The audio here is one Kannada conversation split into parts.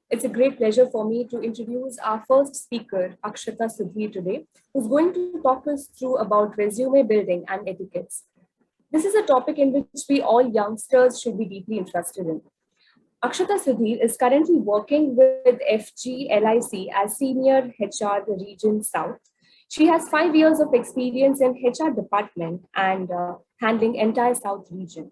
It's a great pleasure for me to introduce our first speaker, Akshata Sudhir, today, who's going to talk us through about resume building and etiquettes. This is a topic in which we all youngsters should be deeply interested in. Akshata Sudhir is currently working with FG LIC as Senior HR Region South. She has 5 years of experience in HR department and handling entire South region.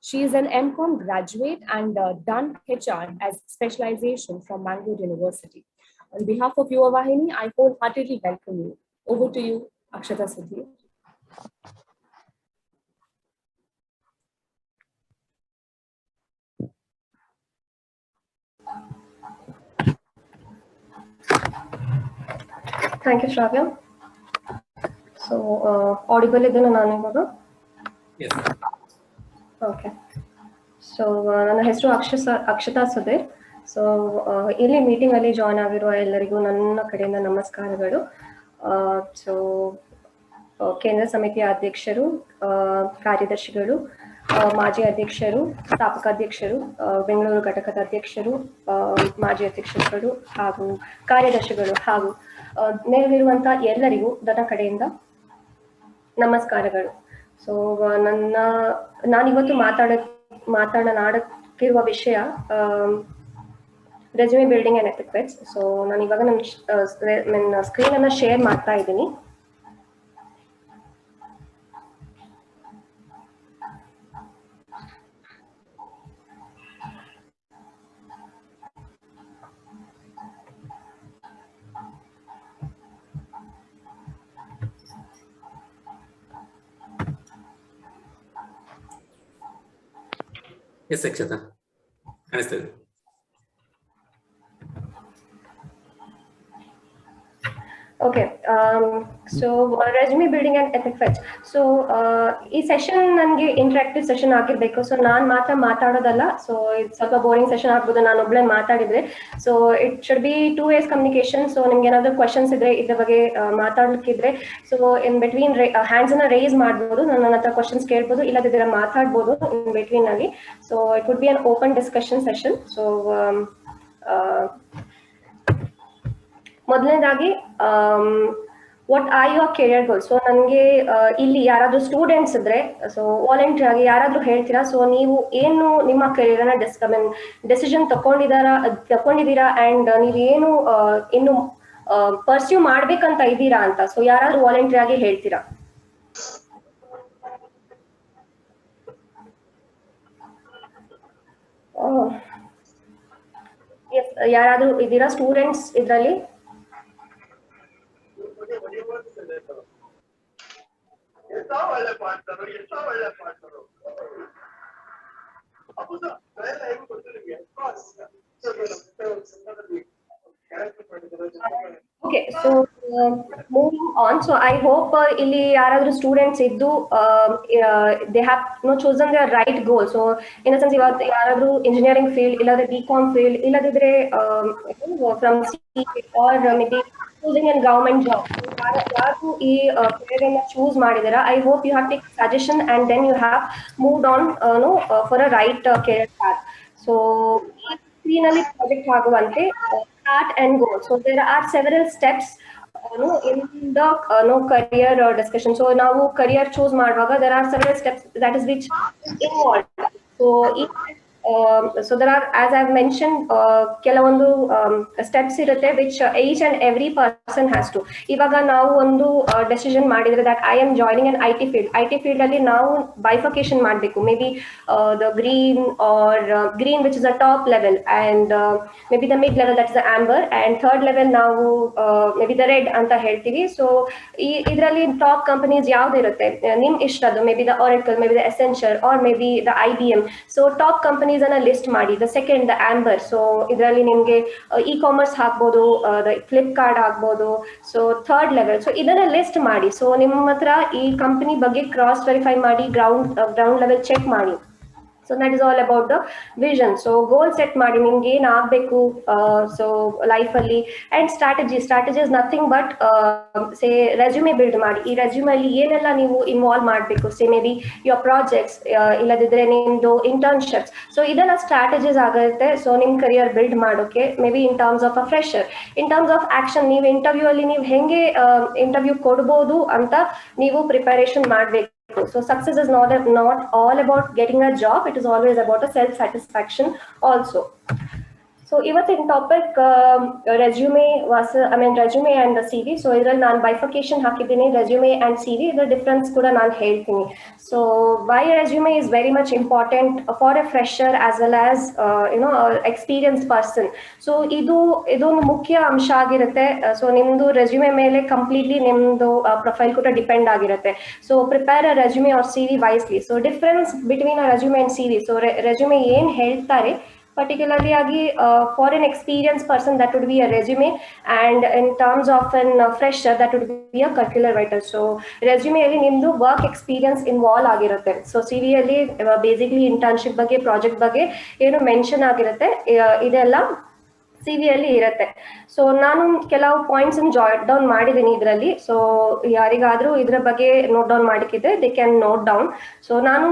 She is an MCOM graduate and done HR as specialization from Mangalore University. On behalf of Yuva Vahini, I wholeheartedly welcome you. Over to you, Akshata Sudhir. Thank you, Shravya. So, audible idena nanu ivaga? Yes. Okay. So, ನನ್ನ ಹೆಸರು ಅಕ್ಷತಾ ಸುಧೀರ್. ಸೊ ಇಲ್ಲಿ ಮೀಟಿಂಗ್ ಅಲ್ಲಿ ಜಾಯ್ನ್ ಆಗಿರುವ ಎಲ್ಲರಿಗೂ ನನ್ನ ಕಡೆಯಿಂದ ನಮಸ್ಕಾರಗಳು. ಸೊ ಕೇಂದ್ರ ಸಮಿತಿಯ ಅಧ್ಯಕ್ಷರು, ಕಾರ್ಯದರ್ಶಿಗಳು, ಮಾಜಿ ಅಧ್ಯಕ್ಷರು, ಸ್ಥಾಪಕ ಅಧ್ಯಕ್ಷರು, ಬೆಂಗಳೂರು ಘಟಕದ ಅಧ್ಯಕ್ಷರು, ಮಾಜಿ ಅಧ್ಯಕ್ಷರುಗಳು ಹಾಗೂ ಕಾರ್ಯದರ್ಶಿಗಳು ಹಾಗೂ ಮೇಲಿರುವಂತಹ ಎಲ್ಲರಿಗೂ ನನ್ನ ಕಡೆಯಿಂದ ನಮಸ್ಕಾರಗಳು. ಸೊ ನಾನಿವತ್ತು ಮಾತನಾಡಕ್ಕಿರುವ ವಿಷಯ resume building and ethics. So ನಾನು ಇವಾಗ ನನ್ನ ಸ್ಕ್ರೀನ್ ಅನ್ನ ಶೇರ್ ಮಾಡ್ತಾ ಇದ್ದೀನಿ. Yes, Akshata. Understood. Okay, so resume building and ethics. So ಈ ಸೆಷನ್ ನನಗೆ ಇಂಟರಾಕ್ಟಿವ್ ಸೆಷನ್ ಆಗಿರ್ಬೇಕು. ಸೊ ನಾನು ಮಾತ್ರ ಮಾತಾಡೋದಲ್ಲ. ಸೊ ಇದು ಸ್ವಲ್ಪ ಬೋರಿಂಗ್ ಸೆಷನ್ ಆಗ್ಬೋದು ನಾನು ಒಬ್ಳೆ ಮಾತಾಡಿದ್ರೆ. So it should be 2 ways communication. So ನಿಮ್ಗೆ ಏನಾದ್ರು ಕ್ವಶನ್ಸ್ ಇದ್ರೆ ಇದ್ರ ಬಗ್ಗೆ ಮಾತಾಡ್ಲಿಕ್ಕಿದ್ರೆ ಸೊ ಇನ್ ಬಿಟ್ವೀನ್ ಹ್ಯಾಂಡ್ಸ್ ಅನ್ನ ರೇಸ್ ಮಾಡ್ಬೋದು, ನನ್ನ ಹತ್ರ ಕ್ವಶನ್ಸ್ ಕೇಳ್ಬೋದು, ಇಲ್ಲದಿದ್ರೆ ಮಾತಾಡ್ಬೋದು ಇನ್ ಬಿಟ್ವೀನ್ ಅಲ್ಲಿ. So it would be an open discussion session. So ಮೊದಲನೇದಾಗಿ what are your career goal. So ನನಗೆ ಇಲ್ಲಿ ಯಾರಾದ್ರೂ ಸ್ಟೂಡೆಂಟ್ಸ್ ಇದ್ರೆ ಸೊ ವಾಲಂಟಿಯರ್ ಆಗಿ ಯಾರಾದ್ರೂ ಹೇಳ್ತೀರಾ, ಸೊ ನೀವು ಏನು ನಿಮ್ಮ ಕೆರಿಯರ್ ಅನ್ನ ಡೆಸಿಷನ್ ತಕೊಂಡಿದ್ದೀರಾ ಅಂಡ್ ನೀವೇನು ಇನ್ನು ಪರ್ಸ್ಯೂ ಮಾಡ್ಬೇಕಂತ ಇದ್ದೀರಾ ಅಂತ. ಸೊ ಯಾರಾದ್ರೂ ವಾಲಂಟಿಯರ್ ಆಗಿ ಹೇಳ್ತೀರಾ? ಎಸ್, ಯಾರಾದ್ರೂ ಇದ್ದೀರಾ ಸ್ಟೂಡೆಂಟ್ಸ್ ಇದ್ರಲ್ಲಿ? Okay, so moving on. So I hope ಇಲ್ಲಿ ಯಾರಾದ್ರೂ ಸ್ಟೂಡೆಂಟ್ಸ್ ಇದ್ದು they have chosen their right goal. So in a sense ಇವತ್ತು ಯಾರಾದ್ರೂ ಇಂಜಿನಿಯರಿಂಗ್ ಫೀಲ್ಡ್ ಇಲ್ಲದ್ರೆ BCom ಫೀಲ್ಡ್ ಇಲ್ಲದಿದ್ರೆ from CA or maybe choosing a government job. ಯಾರು ಈ career ಅನ್ನ choose ಮಾಡಿದಾರ, I hope you have taken suggestion and then you have moved on for a right career path. So ಈ screen ಅಲ್ಲಿ ಪ್ರಾಜೆಕ್ಟ್ ಆಗುವಂತೆ start and go. So there are several steps in the career discussion. So now career choose ಮಾಡುವಾಗ there are several steps that is which involved. So there are, as I've mentioned, ಕೆಲವೊಂದು steps ಇರುತ್ತೆ which each and every person has to. ಇವಾಗ ನಾವು ಒಂದು decision ಮಾಡಿದ್ರೆ that I am joining an IT field. IT field ಅಲ್ಲಿ ನಾವು bifurcation ಮಾಡಬೇಕು. Maybe the green or green which is a top level and maybe the mid level that is the amber and third level ನಾವು maybe the red ಅಂತ ಹೇಳ್ತೀವಿ. So ಇದರಲ್ಲಿ top companies ಯಾವ್ದು ಇರುತ್ತೆ ನಿಮ್ ಇಷ್ಟದ್ದು, maybe the Oracle, maybe the Accenture or maybe the IBM. So top companies ಅನ್ನ ಲಿಸ್ಟ್ ಮಾಡಿ. The second the amber. So ಇದರಲ್ಲಿ ನಿಮ್ಗೆ ಇ-ಕಾಮರ್ಸ್ ಹಾಕ್ಬೋದು, ಫ್ಲಿಪ್ಕಾರ್ಟ್ ಆಗ್ಬೋದು. So third level. ಸೊ ಇದನ್ನ ಲಿಸ್ಟ್ ಮಾಡಿ. ಸೊ ನಿಮ್ಮ ಹತ್ರ ಈ ಕಂಪನಿ ಬಗ್ಗೆ ಕ್ರಾಸ್ ವೆರಿಫೈ ಮಾಡಿ, ಗ್ರೌಂಡ್ ಲೆವೆಲ್ ಚೆಕ್ ಮಾಡಿ. So that is all about the vision. So goal set ಮಾಡಿ ನಿಮ್ಗೆ ಏನ್ ಆಗ್ಬೇಕು ಸೊ ಲೈಫ್ ಅಲ್ಲಿ, and strategy is nothing but say resume build ಮಾಡಿ. ಈ ರೆಸ್ಯೂಮೆ ಅಲ್ಲಿ ಏನೆಲ್ಲ ನೀವು ಇನ್ವಾಲ್ವ್ ಮಾಡಬೇಕು, ಸೇ ಮೇ ಬಿ ಯುವರ್ ಪ್ರಾಜೆಕ್ಟ್ಸ್, ಇಲ್ಲದಿದ್ರೆ ನಿಮ್ದು ಇಂಟರ್ನ್ಶಿಪ್ಸ್. ಸೊ ಇದೆಲ್ಲ ಸ್ಟ್ರಾಟಜೀಸ್ ಆಗುತ್ತೆ. ಸೊ ನಿಮ್ ಕರಿಯರ್ ಬಿಲ್ಡ್ ಮಾಡೋಕೆ may be in terms of a fresher, in terms of action, ನೀವು ಇಂಟರ್ವ್ಯೂ ಅಲ್ಲಿ ನೀವು ಹೆಂಗೆ ಇಂಟರ್ವ್ಯೂ ಕೊಡ್ಬೋದು ಅಂತ ನೀವು ಪ್ರಿಪರೇಷನ್ ಮಾಡಬೇಕು. So success is not all about getting a job, it is always about a self satisfaction also. So ಇವತ್ತಿನ topic resume resume and CV. So ಇದ್ರಲ್ಲಿ ನಾನು ಬೈಫರ್ಕೇಶನ್ ಹಾಕಿದ್ದೀನಿ, ರೆಸ್ಯೂಮೆ ಅಂಡ್ CV. ಇದರ ಡಿಫ್ರೆನ್ಸ್ ಕೂಡ ನಾನು ಹೇಳ್ತೀನಿ. So why resume is very much important for a fresher as well as experienced person. So ಇದೊಂದು ಮುಖ್ಯ ಅಂಶ ಆಗಿರುತ್ತೆ. ಸೊ ನಿಮ್ದು ರೆಸ್ಯೂಮೆ ಮೇಲೆ ಕಂಪ್ಲೀಟ್ಲಿ ನಿಮ್ದು ಪ್ರೊಫೈಲ್ ಕೂಡ ಡಿಪೆಂಡ್ ಆಗಿರುತ್ತೆ. So prepare a resume or CV wisely. So difference between a resume and CV. So resume ಏನ್ ಹೇಳ್ತಾರೆ particularly agi for an experienced person that would be a resume, and in terms of an fresher that would be a curricular writer. So resume alli nimdu work experience involve agirutte. So CV alli basically internship ಬಗ್ಗೆ project ಬಗ್ಗೆ ಏನು ಮೆನ್ಷನ್ ಆಗಿರುತ್ತೆ, ಇದೆಲ್ಲ CV ಅಲ್ಲಿ ಇರುತ್ತೆ. ಸೊ ನಾನು ಕೆಲವು ಪಾಯಿಂಟ್ಸ್ ಜಾಟ್ ಡೌನ್ ಮಾಡಿದ್ದೀನಿ ಇದರಲ್ಲಿ. ಸೊ ಯಾರಿಗಾದ್ರೂ ಇದ್ರ ಬಗ್ಗೆ ನೋಟ್ ಡೌನ್ ಮಾಡಿಕಿದ್ರೆ they can note down. So ನಾನು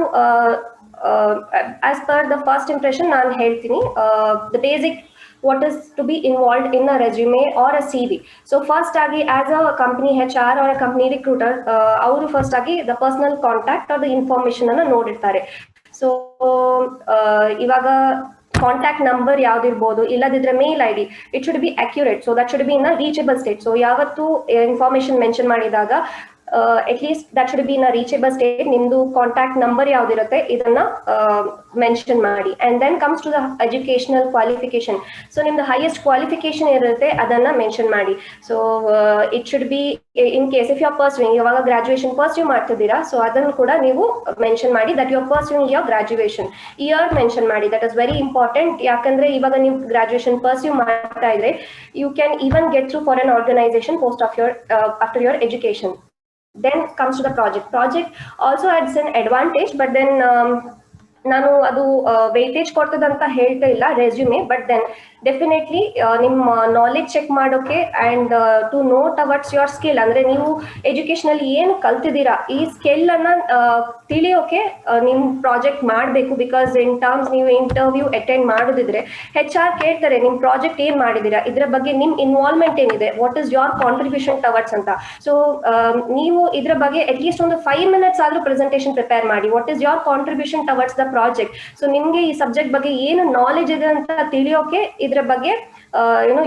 as per the first impression ನಾನು ಹೇಳ್ತೀನಿ the basic what is to be involved in a resume or a CV. So first agi as a company HR or a company recruiter ಅವರು first agi the personal contact or the information ಅನ್ನು ನೋಡಿರ್ತಾರೆ. ಸೊ ಇವಾಗ ಕಾಂಟ್ಯಾಕ್ಟ್ ನಂಬರ್ ಯಾವ್ದಿರ್ಬೋದು, ಇಲ್ಲದಿದ್ರೆ ಮೇಲ್ ID, it should B accurate. So that should be in a reachable state. So ಯಾವತ್ತು ಇನ್ಫಾರ್ಮೇಶನ್ ಮೆನ್ಷನ್ ಮಾಡಿದಾಗ at least that should be in a reachable state. ನಿಮ್ದು ಕಾಂಟ್ಯಾಕ್ಟ್ ನಂಬರ್ ಯಾವ್ದಿರುತ್ತೆ ಇದನ್ನ ಮೆನ್ಷನ್ ಮಾಡಿ. And then comes to the educational qualification. So ನಿಮ್ದು ಹೈಯೆಸ್ಟ್ ಕ್ವಾಲಿಫಿಕೇಶನ್ ಇರುತ್ತೆ ಅದನ್ನ ಮೆನ್ಷನ್ ಮಾಡಿ. So it should be in case if you are pursuing, ಇವಾಗ ಗ್ರಾಜುಯೇಷನ್ ಪರ್ಸ್ಯೂ ಮಾಡ್ತಿದ್ದೀರಾ, ಸೊ ಅದನ್ನು ಕೂಡ ನೀವು ಮೆನ್ಷನ್ ಮಾಡಿ that you are pursuing your graduation. Year mention ಮಾಡಿ, ದಟ್ ಇಸ್ ವೆರಿ ಇಂಪಾರ್ಟೆಂಟ್. ಯಾಕಂದ್ರೆ ಇವಾಗ ನೀವು ಗ್ರಾಜುಯೇಷನ್ ಪರ್ಸ್ಯೂ ಮಾಡ್ತಾ ಇದ್ರೆ you can even get through for an organisation post of your after your education. Then comes to the project also adds an advantage, but then ನಾನು ಅದು ವೇಟೇಜ್ ಕೊಡ್ತದಂತ ಹೇಳ್ತಾ ಇಲ್ಲ ರೆಸ್ಯೂಮೆ, ಬಟ್ ದೆನ್ ಡೆಫಿನೆಟ್ಲಿ ನಿಮ್ಮ ನಾಲೆಜ್ ಚೆಕ್ ಮಾಡೋಕೆ and to know towards your skill, ಅಂದ್ರೆ ನೀವು ಎಜುಕೇಶನಲ್ಲಿ ಏನು ಕಲ್ತಿದ್ದೀರಾ ಈ ಸ್ಕಿಲ್ ಅನ್ನ ತಿಳಿಯೋಕೆ ನಿಮ್ ಪ್ರಾಜೆಕ್ಟ್ ಮಾಡಬೇಕು. ಬಿಕಾಸ್ ಇನ್ ಟರ್ಮ್ಸ್ ನೀವು ಇಂಟರ್ವ್ಯೂ ಅಟೆಂಡ್ ಮಾಡೋದಿದ್ರೆ HR ಕೇಳ್ತಾರೆ ನಿಮ್ ಪ್ರಾಜೆಕ್ಟ್ ಏನ್ ಮಾಡಿದೀರಾ, ಇದ್ರ ಬಗ್ಗೆ ನಿಮ್ ಇನ್ವಾಲ್ವ್ಮೆಂಟ್ ಏನಿದೆ, what is your contribution towards ಅಂತ. ಸೊ ನೀವು ಇದ್ರ ಬಗ್ಗೆ ಅಟ್ ಲೀಸ್ಟ್ ಒಂದು 5 minutes ಆದ್ರೂ ಪ್ರೆಸೆಂಟೇಷನ್ ಪ್ರಿಪೇರ್ ಮಾಡಿ, what is your contribution towards the project. So ನಿಮ್ಗೆ ಈ ಸಬ್ಜೆಕ್ಟ್ ಬಗ್ಗೆ ಏನು ನಾಲೆಜ್ ಇದೆ ಅಂತ ತಿಳಿಯೋಕೆ ಇದ್ರ ಬಗ್ಗೆ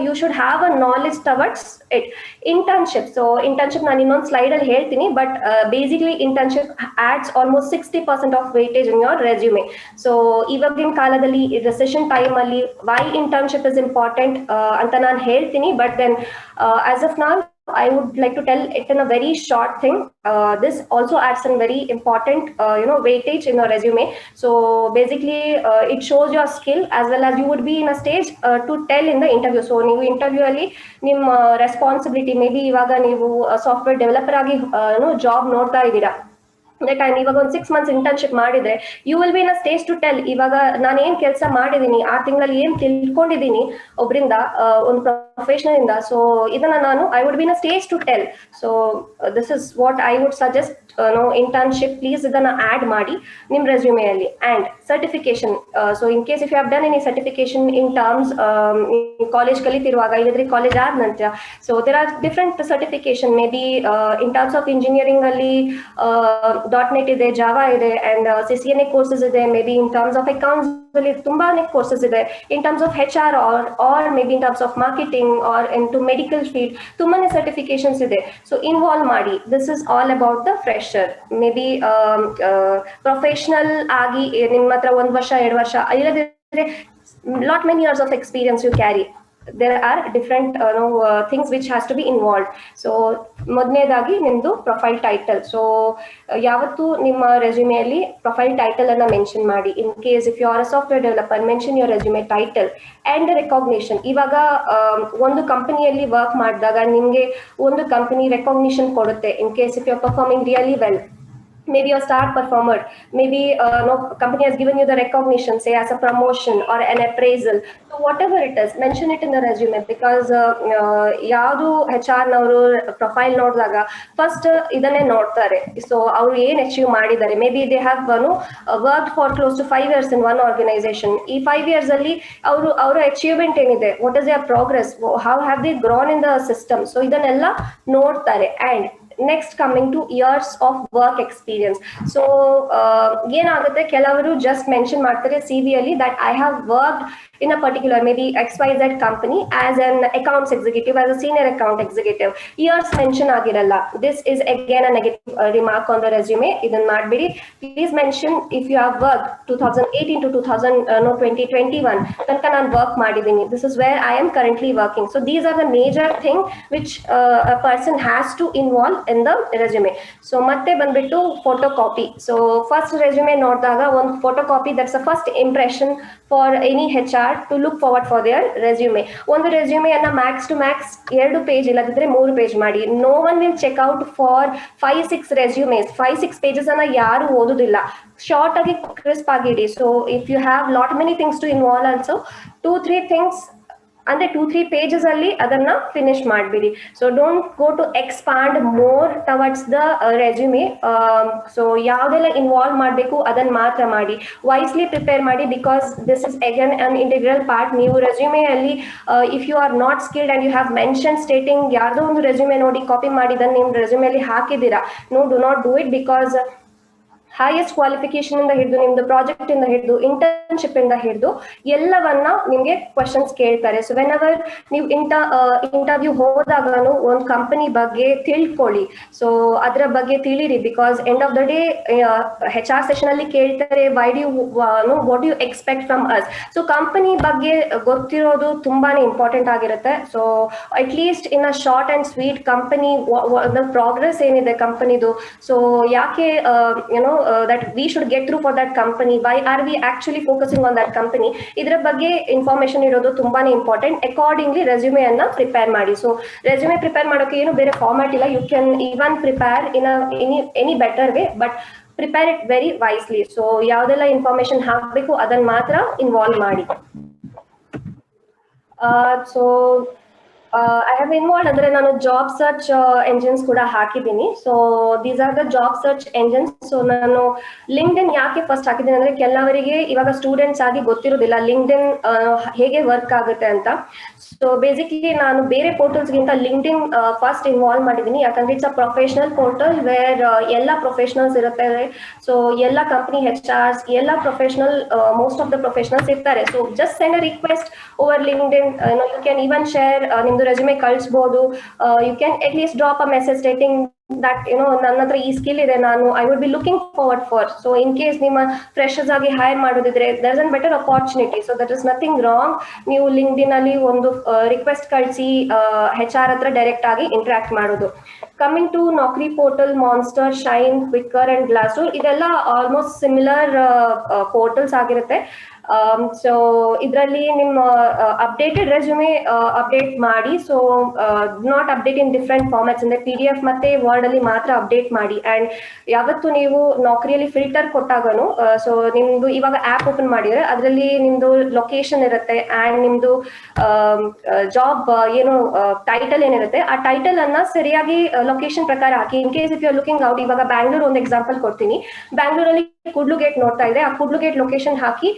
you should have a knowledge towards it. Internship. So internship ನಾನು ಇನ್ನೊಂದು ಸ್ಲೈಡ್ ಅಲ್ಲಿ ಹೇಳ್ತೀನಿ, but basically internship adds almost 60% of weightage in your resume. So ಇವಾಗಿನ ಕಾಲದಲ್ಲಿ ರಿಸೆಷನ್ ಟೈಮ್ ಅಲ್ಲಿ why internship is important ಅಂತ ನಾನು ಹೇಳ್ತೀನಿ, but then as of now I would like to tell it in a very short thing. This also adds some very important weightage in your resume. So basically it shows your skill as well as you would be in a stage to tell in the interview. So ನೀವು ಇಂಟರ್ವ್ಯೂ ಅಲ್ಲಿ ನಿಮ್ಮ ರೆಸ್ಪಾನ್ಸಿಬಿಲಿಟಿ, ಮೇ ಬಿ ಇವಾಗ ನೀವು ಸಾಫ್ಟ್ವೇರ್ ಡೆವಲಪರ್ ಆಗಿ ಜಾಬ್ ನೋಡ್ತಾ ಇದ್ದೀರಾ, ದಟ್ ಐ ಇವಾಗ ಒಂದು 6 months ಇಂಟರ್ನ್ಶಿಪ್ ಮಾಡಿದ್ರೆ you will be in a stage to tell ಇವಾಗ ನಾನು ಏನ್ ಕೆಲಸ ಮಾಡಿದೀನಿ, 6 ತಿಂಗಳಲ್ಲಿ ಏನ್ ತಿಳ್ಕೊಂಡಿದ್ದೀನಿ ಒಬ್ರಿಂದ, ಒಂದು ಪ್ರೊಫೆಷನಲ್ ಇಂದ. ಸೊ ಇದನ್ನ ನಾನು I would be in a stage to tell. So this is what I would suggest. Internship please ಇದನ್ನ ಆಡ್ ಮಾಡಿ ನಿಮ್ ರೆಸ್ಯೂಮೆ ಅಲ್ಲಿ. And certification. So in case if you have done any certification in terms college ಕಲಿತಿರುವಾಗ, ಇಲ್ಲದ್ರೆ ಕಾಲೇಜ್ ಆದ ನಂತರ, so there are different certification. May be in terms of engineering ಅಲ್ಲಿ .NET ಇದೆ, ಜಾವಾ ಇದೆ, ಅಂಡ್ CCNA ಕೋರ್ಸಸ್ ಇದೆ. May be in terms of accounts ಅಲ್ಲಿ ತುಂಬಾನೇ ಕೋರ್ಸಸ್ ಇದೆ. In terms of HR or may B in terms of marketing or in to medical field ತುಂಬಾನೇ ಸರ್ಟಿಫಿಕೇಶನ್ಸ್ ಇದೆ. ಸೊ ಇನ್ವಾಲ್ವ್ ಮಾಡಿ. This is all about the fresher. May be professional ಆಗಿ ನಿಮ್ಮ ಹತ್ರ 1 ವರ್ಷ 2 ವರ್ಷ ಇಲ್ಲದಿದ್ರೆ lot many years of experience you carry. There are different things which has to be involved. So ಮೊದಲನೇದಾಗಿ ನಿಮ್ದು ಪ್ರೊಫೈಲ್ ಟೈಟಲ್. ಸೊ ಯಾವತ್ತು ನಿಮ್ಮ ರೆಸ್ಯೂಮೆ ಅಲ್ಲಿ ಪ್ರೊಫೈಲ್ ಟೈಟಲ್ ಅನ್ನ ಮೆನ್ಷನ್ ಮಾಡಿ. In case if you are a software developer, mention your resume title and recognition. ಇವಾಗ ಒಂದು ಕಂಪನಿಯಲ್ಲಿ ವರ್ಕ್ ಮಾಡಿದಾಗ ನಿಮ್ಗೆ ಒಂದು ಕಂಪನಿ ರೆಕಾಗ್ನಿಷನ್ ಕೊಡುತ್ತೆ. In case if you are performing really well, maybe a star performer, maybe no company has given you the recognition, say as a promotion or an appraisal. So whatever it is, mention it in the resume, because ಯಾವುದು HR ನವರು ಪ್ರೊಫೈಲ್ ನೋಡಿದಾಗ ಫಸ್ಟ್ ಇದನ್ನೇ ನೋಡ್ತಾರೆ. ಸೊ ಅವ್ರು ಏನ್ ಅಚೀವ್ ಮಾಡಿದ್ದಾರೆ, may be they have work for close to 5 years in one organisation. ಈ 5 years ಅಲ್ಲಿ ಅವರ ಅಚೀವ್ಮೆಂಟ್ ಏನಿದೆ, what is your progress, how have they grown in the system. So ಇದನ್ನೆಲ್ಲ ನೋಡ್ತಾರೆ. And next coming to years of work experience. So ಏನಾಗುತ್ತೆ, ಕೆಲವರು just mention ಮಾಡ್ತಾರೆ CV ಅಲ್ಲಿ that I have worked in a particular maybe XYZ company as an accounts executive, as a senior account executive. Years mention ಆಗಿರಲ್ಲ. This is again a negative remark on the resume. ಇದನ್ನ ಮಾಡಬೇಡಿ. Please mention if you have worked 2018 to 2021 ತನಕ ನಾನು ವರ್ಕ್ ಮಾಡಿದ್ದೀನಿ. This is where I am currently working. So these are the major thing which a person has to involve in the resume. So ಮತ್ತೆ ಬಂದ್ಬಿಟ್ಟು photocopy. So first resume ನೋಡಿದಾಗ ಒಂದು photocopy, that's the first impression for any HR to look forward for their resume. ಒಂದು resume ಅನ್ನ max to max 2 page ಇಲ್ಲದಿದ್ರೆ 3 page ಮಾಡಿ. No one will check out for 5-6 resumes. 5-6 pages ಅನ್ನ ಯಾರು ಓದುದಿಲ್ಲ. ಶಾರ್ಟ್ ಆಗಿ ಕ್ರಿಸ್ಪ್ ಆಗಿಡಿ. So if you have lot many things to involve also 2-3 things ಅಂದ್ರೆ 2-3 pages ಅಲ್ಲಿ ಅದನ್ನ ಫಿನಿಶ್ ಮಾಡ್ಬಿಡಿ. So don't go to expand more towards the resume. So ಯಾವ್ದೆಲ್ಲ ಇನ್ವಾಲ್ವ್ ಮಾಡಬೇಕು ಅದನ್ನ ಮಾತ್ರ ಮಾಡಿ. ವೈಸ್ಲಿ ಪ್ರಿಪೇರ್ ಮಾಡಿ, because this is again an integral part. ನೀವು ರೆಸ್ಯೂಮೆ ಅಲ್ಲಿ if you are not skilled and you have mention stating ಯಾರ್ದೋ ಒಂದು ರೆಸ್ಯೂಮೆ ನೋಡಿ ಕಾಪಿ ಮಾಡಿದನ್ನ ನಿಮ್ಮ ರೆಸ್ಯೂಮೆ ಅಲ್ಲಿ ಹಾಕಿದ್ದೀರಾ, no do not do it. Because highest qualification ಇಂದ ಹಿಡಿದು ನಿಮ್ದು ಪ್ರಾಜೆಕ್ಟ್ ಇಂದ ಹಿಡಿದು ಇಂಟರ್ನ್ಶಿಪ್ ಇಂದ ಹಿಡಿದು ಎಲ್ಲವನ್ನ ನಿಮ್ಗೆ ಕ್ವಶನ್ಸ್ ಕೇಳ್ತಾರೆ. ಸೊ ವೆನ್ ಎವರ್ ನೀವು ಇಂಟರ್ವ್ಯೂ ಹೋದಾಗನು ಒಂದು ಕಂಪನಿ ಬಗ್ಗೆ ತಿಳ್ಕೊಳ್ಳಿ. ಸೊ ಅದರ ಬಗ್ಗೆ ತಿಳಿರಿ, because end of the day HR session ಅಲ್ಲಿ ಕೇಳ್ತಾರೆ why do you what you expect from us. So company ಬಗ್ಗೆ ಗೊತ್ತಿರೋದು ತುಂಬಾನೇ ಇಂಪಾರ್ಟೆಂಟ್ ಆಗಿರುತ್ತೆ. So at least in a short and sweet company progress ಏನಿದೆ ಕಂಪನಿದು, ಸೊ ಯಾಕೆ you know that we should get through for that company, why are we actually focusing on that company, ಇದರ ಬಗ್ಗೆ ಇನ್ಫಾರ್ಮೇಶನ್ ಇರೋದು ತುಂಬಾನೇ ಇಂಪಾರ್ಟೆಂಟ್. ಅಕಾರ್ಡಿಂಗ್ಲಿ ರೆಸ್ಯೂಮೆ ಅನ್ನ ಪ್ರಿಪೇರ್ ಮಾಡಿ. ಸೊ ರೆಸ್ಯೂಮೆ ಪ್ರಿಪೇರ್ ಮಾಡೋಕೆ ಏನು ಬೇರೆ ಫಾರ್ಮ್ಯಾಟ್ ಇಲ್ಲ. You can even prepare in any better way, but prepare it very wisely. So ಯಾವ್ದೆಲ್ಲ ಇನ್ಫಾರ್ಮೇಶನ್ ಹಾಕಬೇಕು ಅದನ್ನ ಮಾತ್ರ ಇನ್ವಾಲ್ವ್ ಮಾಡಿ. ಸೊ I have involved ಅಂದ್ರೆ ನಾನು ಜಾಬ್ ಸರ್ಚ್ ಎಂಜಿನ್ಸ್ ಕೂಡ ಹಾಕಿದ್ದೀನಿ. So these are the job search engines. So ನಾನು ಲಿಂಕ್ಡ್ಇನ್ ಯಾಕೆ ಫಸ್ಟ್ ಹಾಕಿದ್ದೀನಿ ಅಂದ್ರೆ ಕೆಲವರಿಗೆ ಇವಾಗ ಸ್ಟೂಡೆಂಟ್ಸ್ ಆಗಿ ಗೊತ್ತಿರೋದಿಲ್ಲ ಲಿಂಕ್ಡ್ಇನ್ ಹೇಗೆ ವರ್ಕ್ ಆಗುತ್ತೆ ಅಂತ. ಸೊ ಬೇಸಿಕ್ಲಿ ನಾನು ಬೇರೆ ಪೋರ್ಟಲ್ಸ್ಗಿಂತ ಲಿಂಕ್ಡ್ಇನ್ ಫಸ್ಟ್ ಇನ್ವಾಲ್ವ್ ಮಾಡಿದ್ದೀನಿ, ಯಾಕಂದ್ರೆ it's a professional portal where ಎಲ್ಲ ಪ್ರೊಫೆಷನಲ್ಸ್ ಇರುತ್ತೆ. ಸೊ ಎಲ್ಲ ಕಂಪನಿ HRs ಎಲ್ಲ professional, most of the professionals ಇರ್ತಾರೆ. So just send a request over LinkedIn. You can even share ನಿಮ್ದು ರೆಸ್ಯೂಮೆ ಕಳಿಸಬಹುದು. You can at least drop a message stating that ನನ್ನ ಹತ್ರ ಈ ಸ್ಕಿಲ್ ಇದೆ, ನಾನು I would be looking forward for. So in case ನಿಮ್ಮ ಫ್ರೆಶರ್ಸ್ ಆಗಿ ಹೈರ್ ಮಾಡೋದಿದ್ರೆ there is an better opportunity. So that is nothing wrong. ನೀವು ಲಿಂಕ್ಡ್ಇನ್ ಅಲ್ಲಿ ಒಂದು ರಿಕ್ವೆಸ್ಟ್ ಕಳಿಸಿ HR ಹತ್ರ ಡೈರೆಕ್ಟ್ ಆಗಿ ಇಂಟ್ರಾಕ್ಟ್ ಮಾಡೋದು. Coming to Naukri portal, Monster, Shine, Quikr and Glassdoor, ಇದೆಲ್ಲ ಆಲ್ಮೋಸ್ಟ್ ಸಿಮಿಲರ್ ಪೋರ್ಟಲ್ಸ್ ಆಗಿರುತ್ತೆ. ಸೊ ಇದರಲ್ಲಿ ನಿಮ್ಮ ಅಪ್ಡೇಟೆಡ್ ರೆಸ್ಯೂಮೆ ಅಪ್ಡೇಟ್ ಮಾಡಿ. So not update in different formats, ಅಂದ್ರೆ PDF ಮತ್ತೆ ವರ್ಡ್ ಅಲ್ಲಿ ಮಾತ್ರ ಅಪ್ಡೇಟ್ ಮಾಡಿ. ಅಂಡ್ ಯಾವತ್ತು ನೀವು ನೌಕರಿಯಲ್ಲಿ ಫಿಲ್ಟರ್ ಕೊಟ್ಟಾಗನು, ಸೊ ನಿಮ್ದು ಇವಾಗ ಆಪ್ ಓಪನ್ ಮಾಡಿದ್ರೆ ಅದರಲ್ಲಿ ನಿಮ್ದು ಲೊಕೇಶನ್ ಇರುತ್ತೆ ಅಂಡ್ ನಿಮ್ದು ಜಾಬ್ ಏನು ಟೈಟಲ್ ಏನಿರುತ್ತೆ ಆ ಟೈಟಲ್ ಅನ್ನ ಸರಿಯಾಗಿ ಲೊಕೇಶನ್ ಪ್ರಕಾರ ಹಾಕಿ. In case if you are looking out, ಇವಾಗ ಬ್ಯಾಂಗ್ಳೂರ್ ಒಂದು ಎಕ್ಸಾಂಪಲ್ ಕೊಡ್ತೀನಿ. ಬ್ಯಾಂಗ್ಳೂರಲ್ಲಿ ಕುಡ್ಲು ಗೇಟ್ ನೋಡ್ತಾ ಇದೆ, ಆ ಕುಡ್ಲು ಗೇಟ್ ಲೊಕೇಶನ್ ಹಾಕಿ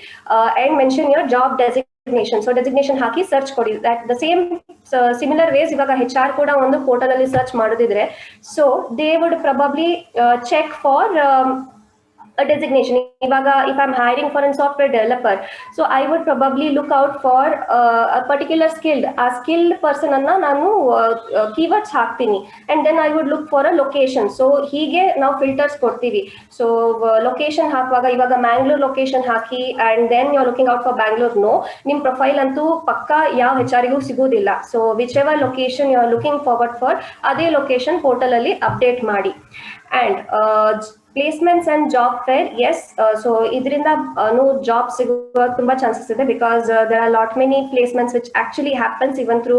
and mention your job designation. So designation ಹಾಕಿ ಸರ್ಚ್ ಕೊಡಿ. That the same similar ways ಇವಾಗ HR ಕೂಡ ಒಂದು ಪೋರ್ಟಲ್ ಅಲ್ಲಿ ಸರ್ಚ್ ಮಾಡೋದಿದ್ರೆ, so they would probably check for a designation. Ivaga, if I'm hiring for a software developer, so I would probably look out for a particular skilled person anna nanu keywords haktini, and then I would look for a location. So hige now filters kodtivi. So location hakuvaga ivaga Mangalore location haki and then you're looking out for Bangalore, no, nim profile antu pakka yav HR gu sigudilla. So whichever location you are looking forward for, ade location portal alli update ಮಾಡಿ. And placements and job fair, yes. So ಇದರಿಂದ ಜಾಬ್ ಸಿಗುವ ತುಂಬಾ ಚಾನ್ಸಸ್ ಇದೆ, because there are lot many placements which actually happens even through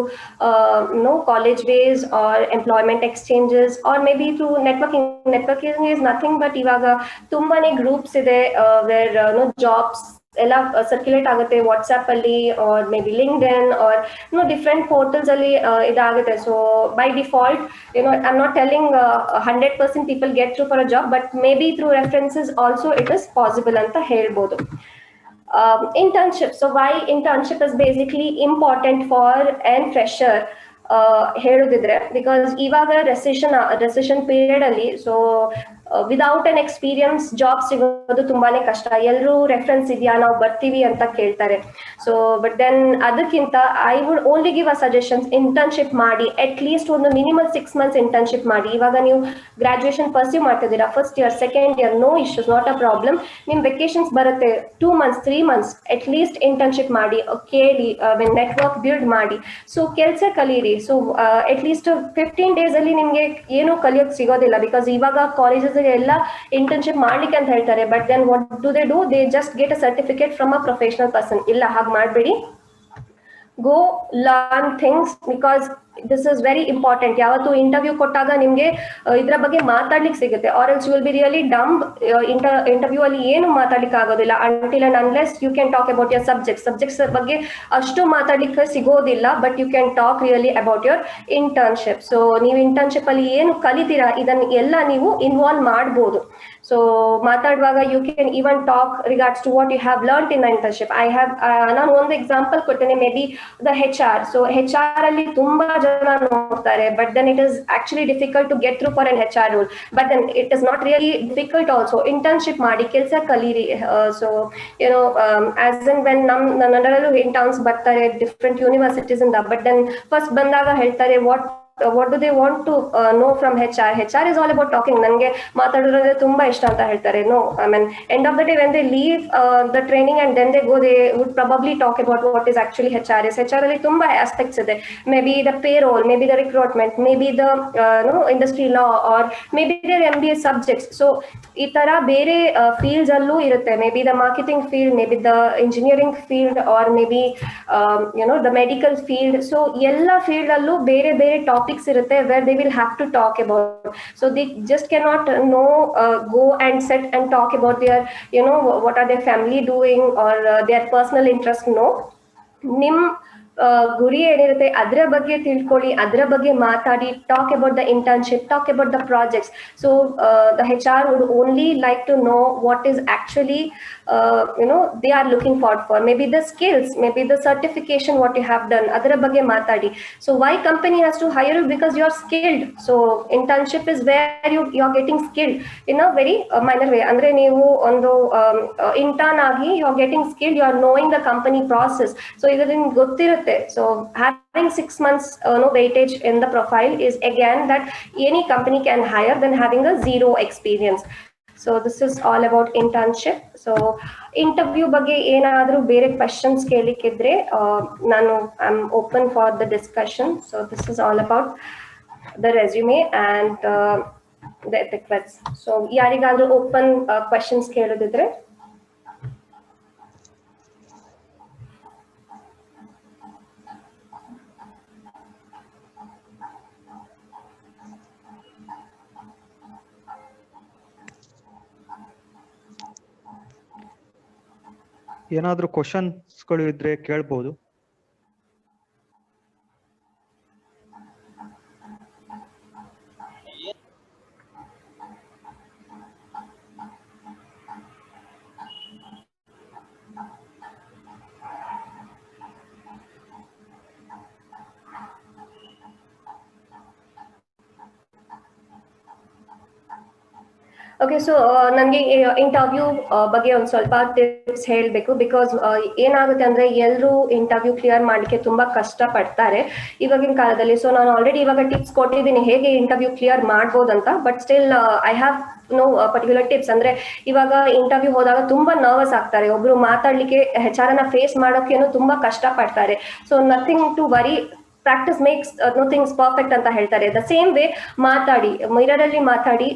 college base or employment exchanges or may be through networking. Networking is nothing but ಇವಾಗ ತುಂಬಾನೇ ಗ್ರೂಪ್ಸ್ ಇದೆ ವೇರ್ ಜಾಬ್ಸ್ ಎಲ್ಲ ಸರ್ಕ್ಯುಲೇಟ್ ಆಗುತ್ತೆ ವಾಟ್ಸ್ಆಪ್ ಅಲ್ಲಿ or may be LinkedIn or different portals ಅಲ್ಲಿ ಇದಾಗುತ್ತೆ. So by default I'm not telling 100% people get through for a job, but may be through references also it is possible ಅಂತ ಹೇಳ್ಬೋದು. Internship. So why internship is basically important for an fresher ಹೇಳೋದಿದ್ರೆ, ಬಿಕಾಸ್ ಇವಾಗ ರೆಸೆಷನ್ ಪೀರಿಯಡ್ ಅಲ್ಲಿ so without an experience job ಸಿಗೋದು ತುಂಬಾನೇ ಕಷ್ಟ. ಎಲ್ಲರೂ ರೆಫರೆನ್ಸ್ ಇದೆಯಾ, ನಾವು ಬರ್ತೀವಿ ಅಂತ ಕೇಳ್ತಾರೆ. ಸೊ ಬಟ್ ದೆನ್ ಅದಕ್ಕಿಂತ I would only give a suggestions, internship ಮಾಡಿ, ಅಟ್ ಲೀಸ್ಟ್ ಒಂದು ಮಿನಿಮಲ್ 6 months ಇಂಟರ್ನ್ಶಿಪ್ ಮಾಡಿ. ಇವಾಗ ನೀವು ಗ್ರಾಜುಯೇಷನ್ ಪರ್ಸ್ಯೂ ಮಾಡ್ತಿದ್ದೀರಾ, first year second year, no issues, not a problem. ನಿಮ್ ವೆಕೇಶನ್ಸ್ ಬರುತ್ತೆ 2 months 3 months, at least internship ಮಾಡಿ, ಕೇಳಿ, ನೆಟ್ವರ್ಕ್ ಬಿಲ್ಡ್ ಮಾಡಿ, ಸೊ ಕೆಲಸ ಕಲೀರಿ. ಸೊ ಅಟ್ ಲೀಸ್ಟ್ 15 days ಅಲ್ಲಿ ನಿಮ್ಗೆ ಏನು ಕಲಿಯೋಕ್ ಸಿಗೋದಿಲ್ಲ, ಬಿಕಾಸ್ ಇವಾಗ ಕಾಲೇಜಸ್ ಎಲ್ಲ ಇಂಟರ್ನ್ಶಿಪ್ ಮಾಡ್ಲಿಕ್ಕೆ ಅಂತ ಹೇಳ್ತಾರೆ. But then what do they just get a certificate from a professional person. ಇಲ್ಲ, ಹಾಗೆ ಮಾಡಬೇಡಿ. Go learn things, because this is very important. ಯಾವತ್ತು ಇಂಟರ್ವ್ಯೂ ಕೊಟ್ಟಾಗ ನಿಮ್ಗೆ ಇದ್ರ ಬಗ್ಗೆ ಮಾತಾಡ್ಲಿಕ್ಕೆ ಸಿಗುತ್ತೆ, or else you will be really dumb. Interview ಅಲ್ಲಿ ಏನು ಮಾತಾಡ್ಲಿಕ್ಕೆ ಆಗೋದಿಲ್ಲ until and unless you can talk about your subjects ಬಗ್ಗೆ ಅಷ್ಟು ಮಾತಾಡ್ಲಿಕ್ಕೆ ಸಿಗೋದಿಲ್ಲ. But you can talk really about your internship. So ನೀವು ಇಂಟರ್ನ್ಶಿಪ್ ಅಲ್ಲಿ ಏನು ಕಲಿತೀರಾ ಇದನ್ನ ಎಲ್ಲ ನೀವು ಇನ್ವಾಲ್ವ್ ಮಾಡ್ಬೋದು. ಸೊ ಮಾತಾಡುವಾಗ you can even talk regards to what you have learn in internship. ನಾನು ಒಂದು ಎಕ್ಸಾಂಪಲ್ ಕೊಡ್ತೇನೆ, maybe the HR. So HR ಅಲ್ಲಿ ತುಂಬಾ ಜನ ನೋಡ್ತಾರೆ, but then it is actually difficult to get through for an HR role. But then it is not really difficult also. Internship ಮಾಡಿ, ಕೆಲಸ ಕಲೀರಿ. ಸೊ ಆಸ್ ಇನ್ ವೆನ್ ನನ್ನರಲ್ಲೂ ಇಂಟರ್ನ್ಸ್ ಬರ್ತಾರೆ ಡಿಫ್ರೆಂಟ್ ಯೂನಿವರ್ಸಿಟೀಸ್ ಇಂದ, ಬಟ್ ದೆನ್ ಫಸ್ಟ್ ಬಂದಾಗ ಹೇಳ್ತಾರೆ what do they want to know from HR? HR is all about talking. ನನಗೆ ಮಾತಾಡೋದ್ರೆ ತುಂಬಾ ಇಷ್ಟ ಅಂತ ಹೇಳ್ತಾರೆ. No, I mean end of the day when they leave the training and then they go, they would probably talk about what is actually HR is. HR ಅಲ್ಲಿ ತುಂಬಾ aspects ಇದೆ. Maybe the payroll, maybe the recruitment, maybe the industry law, or maybe their MBA subjects. So ಈ ತರ ಬೇರೆ fields ಅಲ್ಲೂ ಇರುತ್ತೆ. Maybe the marketing field, maybe the engineering field, or maybe the medical field. So ಎಲ್ಲ field ಅಲ್ಲೂ ಬೇರೆ ಬೇರೆ topics ಇರುತ್ತೆ where they will have to talk about. So they just cannot go and sit and talk about their what are their family doing or their personal interest. No, nim ಗುರಿ ಏನಿರುತ್ತೆ ಅದರ ಬಗ್ಗೆ ತಿಳ್ಕೊಳ್ಳಿ, ಅದರ ಬಗ್ಗೆ ಮಾತಾಡಿ, talk about the internship, talk about the projects. So the HR would only like to know what is actually they are looking forward for. Maybe the skills, maybe the certification what you have done, ಅದರ ಬಗ್ಗೆ ಮಾತಾಡಿ. So why company has to hire you? Because you are skilled. So internship is where you are getting skilled in a very minor way. ಅಂದ್ರೆ ನೀವು ಒಂದು intern ಆಗಿ you are getting skilled, you are knowing the company process. So ಇದರಿಂದ ಗೊತ್ತಿರುತ್ತೆ. So having 6 months weightage in the profile is again that any company can hire than having a zero experience. So this is all about internship. So interview ಬಗ್ಗೆ ಏನಾದರೂ ಬೇರೆ questions ಕೇಳಲಿಕ್ಕಿದ್ರೆ ನಾನು I'm open for the discussion. So this is all about the resume and the etiquettes. So ಯಾರಿಗಾದರೂ open questions ಕೇಳೋದಿದ್ರೆ. ಏನಾದ್ರೂ ಕ್ವಶನ್ಸ್ಗಳು ಇದ್ರೆ ಕೇಳ್ಬೋದು. ಓಕೆ, ಸೊ ನನಗೆ ಇಂಟರ್ವ್ಯೂ ಬಗ್ಗೆ ಒಂದು ಸ್ವಲ್ಪ ಟಿಪ್ಸ್ ಹೇಳಬೇಕು. ಬಿಕಾಸ್ ಏನಾಗುತ್ತೆ ಅಂದರೆ ಎಲ್ಲರೂ ಇಂಟರ್ವ್ಯೂ ಕ್ಲಿಯರ್ ಮಾಡಲಿಕ್ಕೆ ತುಂಬ ಕಷ್ಟಪಡ್ತಾರೆ ಇವಾಗಿನ ಕಾಲದಲ್ಲಿ. ಸೊ ನಾನು ಆಲ್ರೆಡಿ ಇವಾಗ ಟಿಪ್ಸ್ ಕೊಟ್ಟಿದ್ದೀನಿ ಹೇಗೆ ಇಂಟರ್ವ್ಯೂ ಕ್ಲಿಯರ್ ಮಾಡ್ಬೋದಂತ. But still I have particular tips. ಅಂದರೆ ಇವಾಗ ಇಂಟರ್ವ್ಯೂ ಹೋದಾಗ ತುಂಬ ನರ್ವಸ್ ಆಗ್ತಾರೆ, ಒಬ್ರು ಮಾತಾಡಲಿಕ್ಕೆ HR ಫೇಸ್ ಮಾಡೋಕ್ಕೇನು ತುಂಬ ಕಷ್ಟಪಡ್ತಾರೆ. So nothing to worry. Practice makes no things perfect ಅಂತ ಹೇಳ್ತಾರೆ. ದ ಸೇಮ್ ವೇ ಮಾತಾಡಿ, ಮಿರರ್ ಅಲ್ಲಿ ಮಾತಾಡಿ,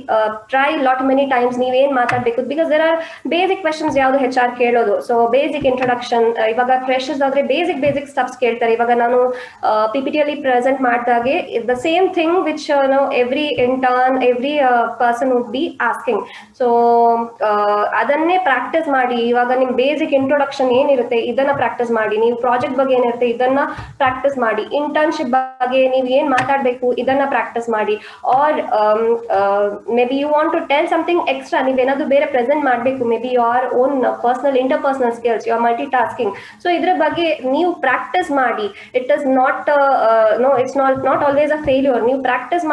ಟ್ರೈ ಲಾಟ್ ಮೆನಿ ಟೈಮ್ಸ್ ನೀವೇನ್ ಮಾತಾಡ್ಬೇಕು. Because there are basic questions ಯಾವುದು HR ಕೇಳೋದು. ಸೊ ಬೇಸಿಕ್ ಇಂಟ್ರೊಡಕ್ಷನ್, ಇವಾಗ ಫ್ರೆಶರ್ಸ್ ಆದ್ರೆ ಬೇಸಿಕ್ ಸ್ಟಫ್ಸ್ ಕೇಳ್ತಾರೆ. ಇವಾಗ ನಾನು PPT ಅಲ್ಲಿ ಪ್ರೆಸೆಂಟ್ ಮಾಡಿದಾಗೆ the same thing which every intern, every person would be asking. So ಅದನ್ನೇ ಪ್ರಾಕ್ಟೀಸ್ ಮಾಡಿ. ಇವಾಗ ನಿಮ್ ಬೇಸಿಕ್ ಇಂಟ್ರೊಡಕ್ಷನ್ ಏನಿರುತ್ತೆ ಇದನ್ನ ಪ್ರಾಕ್ಟೀಸ್ ಮಾಡಿ. ನೀವು ಪ್ರಾಜೆಕ್ಟ್ ಬಗ್ಗೆ ಏನಿರುತ್ತೆ ಇದನ್ನ ಪ್ರಾಕ್ಟೀಸ್ ಮಾಡಿ. ಇಂಟರ್ನ್ಶಿಪ್ ಬಗ್ಗೆ ನೀವು ಏನ್ ಮಾತಾಡ್ಬೇಕು ಇದನ್ನ ಪ್ರಾಕ್ಟೀಸ್ ಮಾಡಿ. Or may be you want to tell something extra, ನೀವೇನಾದ್ರು ಬೇರೆ ಪ್ರೆಸೆಂಟ್ ಮಾಡಬೇಕು. May be your own personal interpersonal skills, your multi tasking. So ಇದ್ರ ಬಗ್ಗೆ ನೀವು ಪ್ರಾಕ್ಟೀಸ್ ಮಾಡಿ. It is not it's not always a failure. ನೀವು ಪ್ರಾಕ್ಟೀಸ್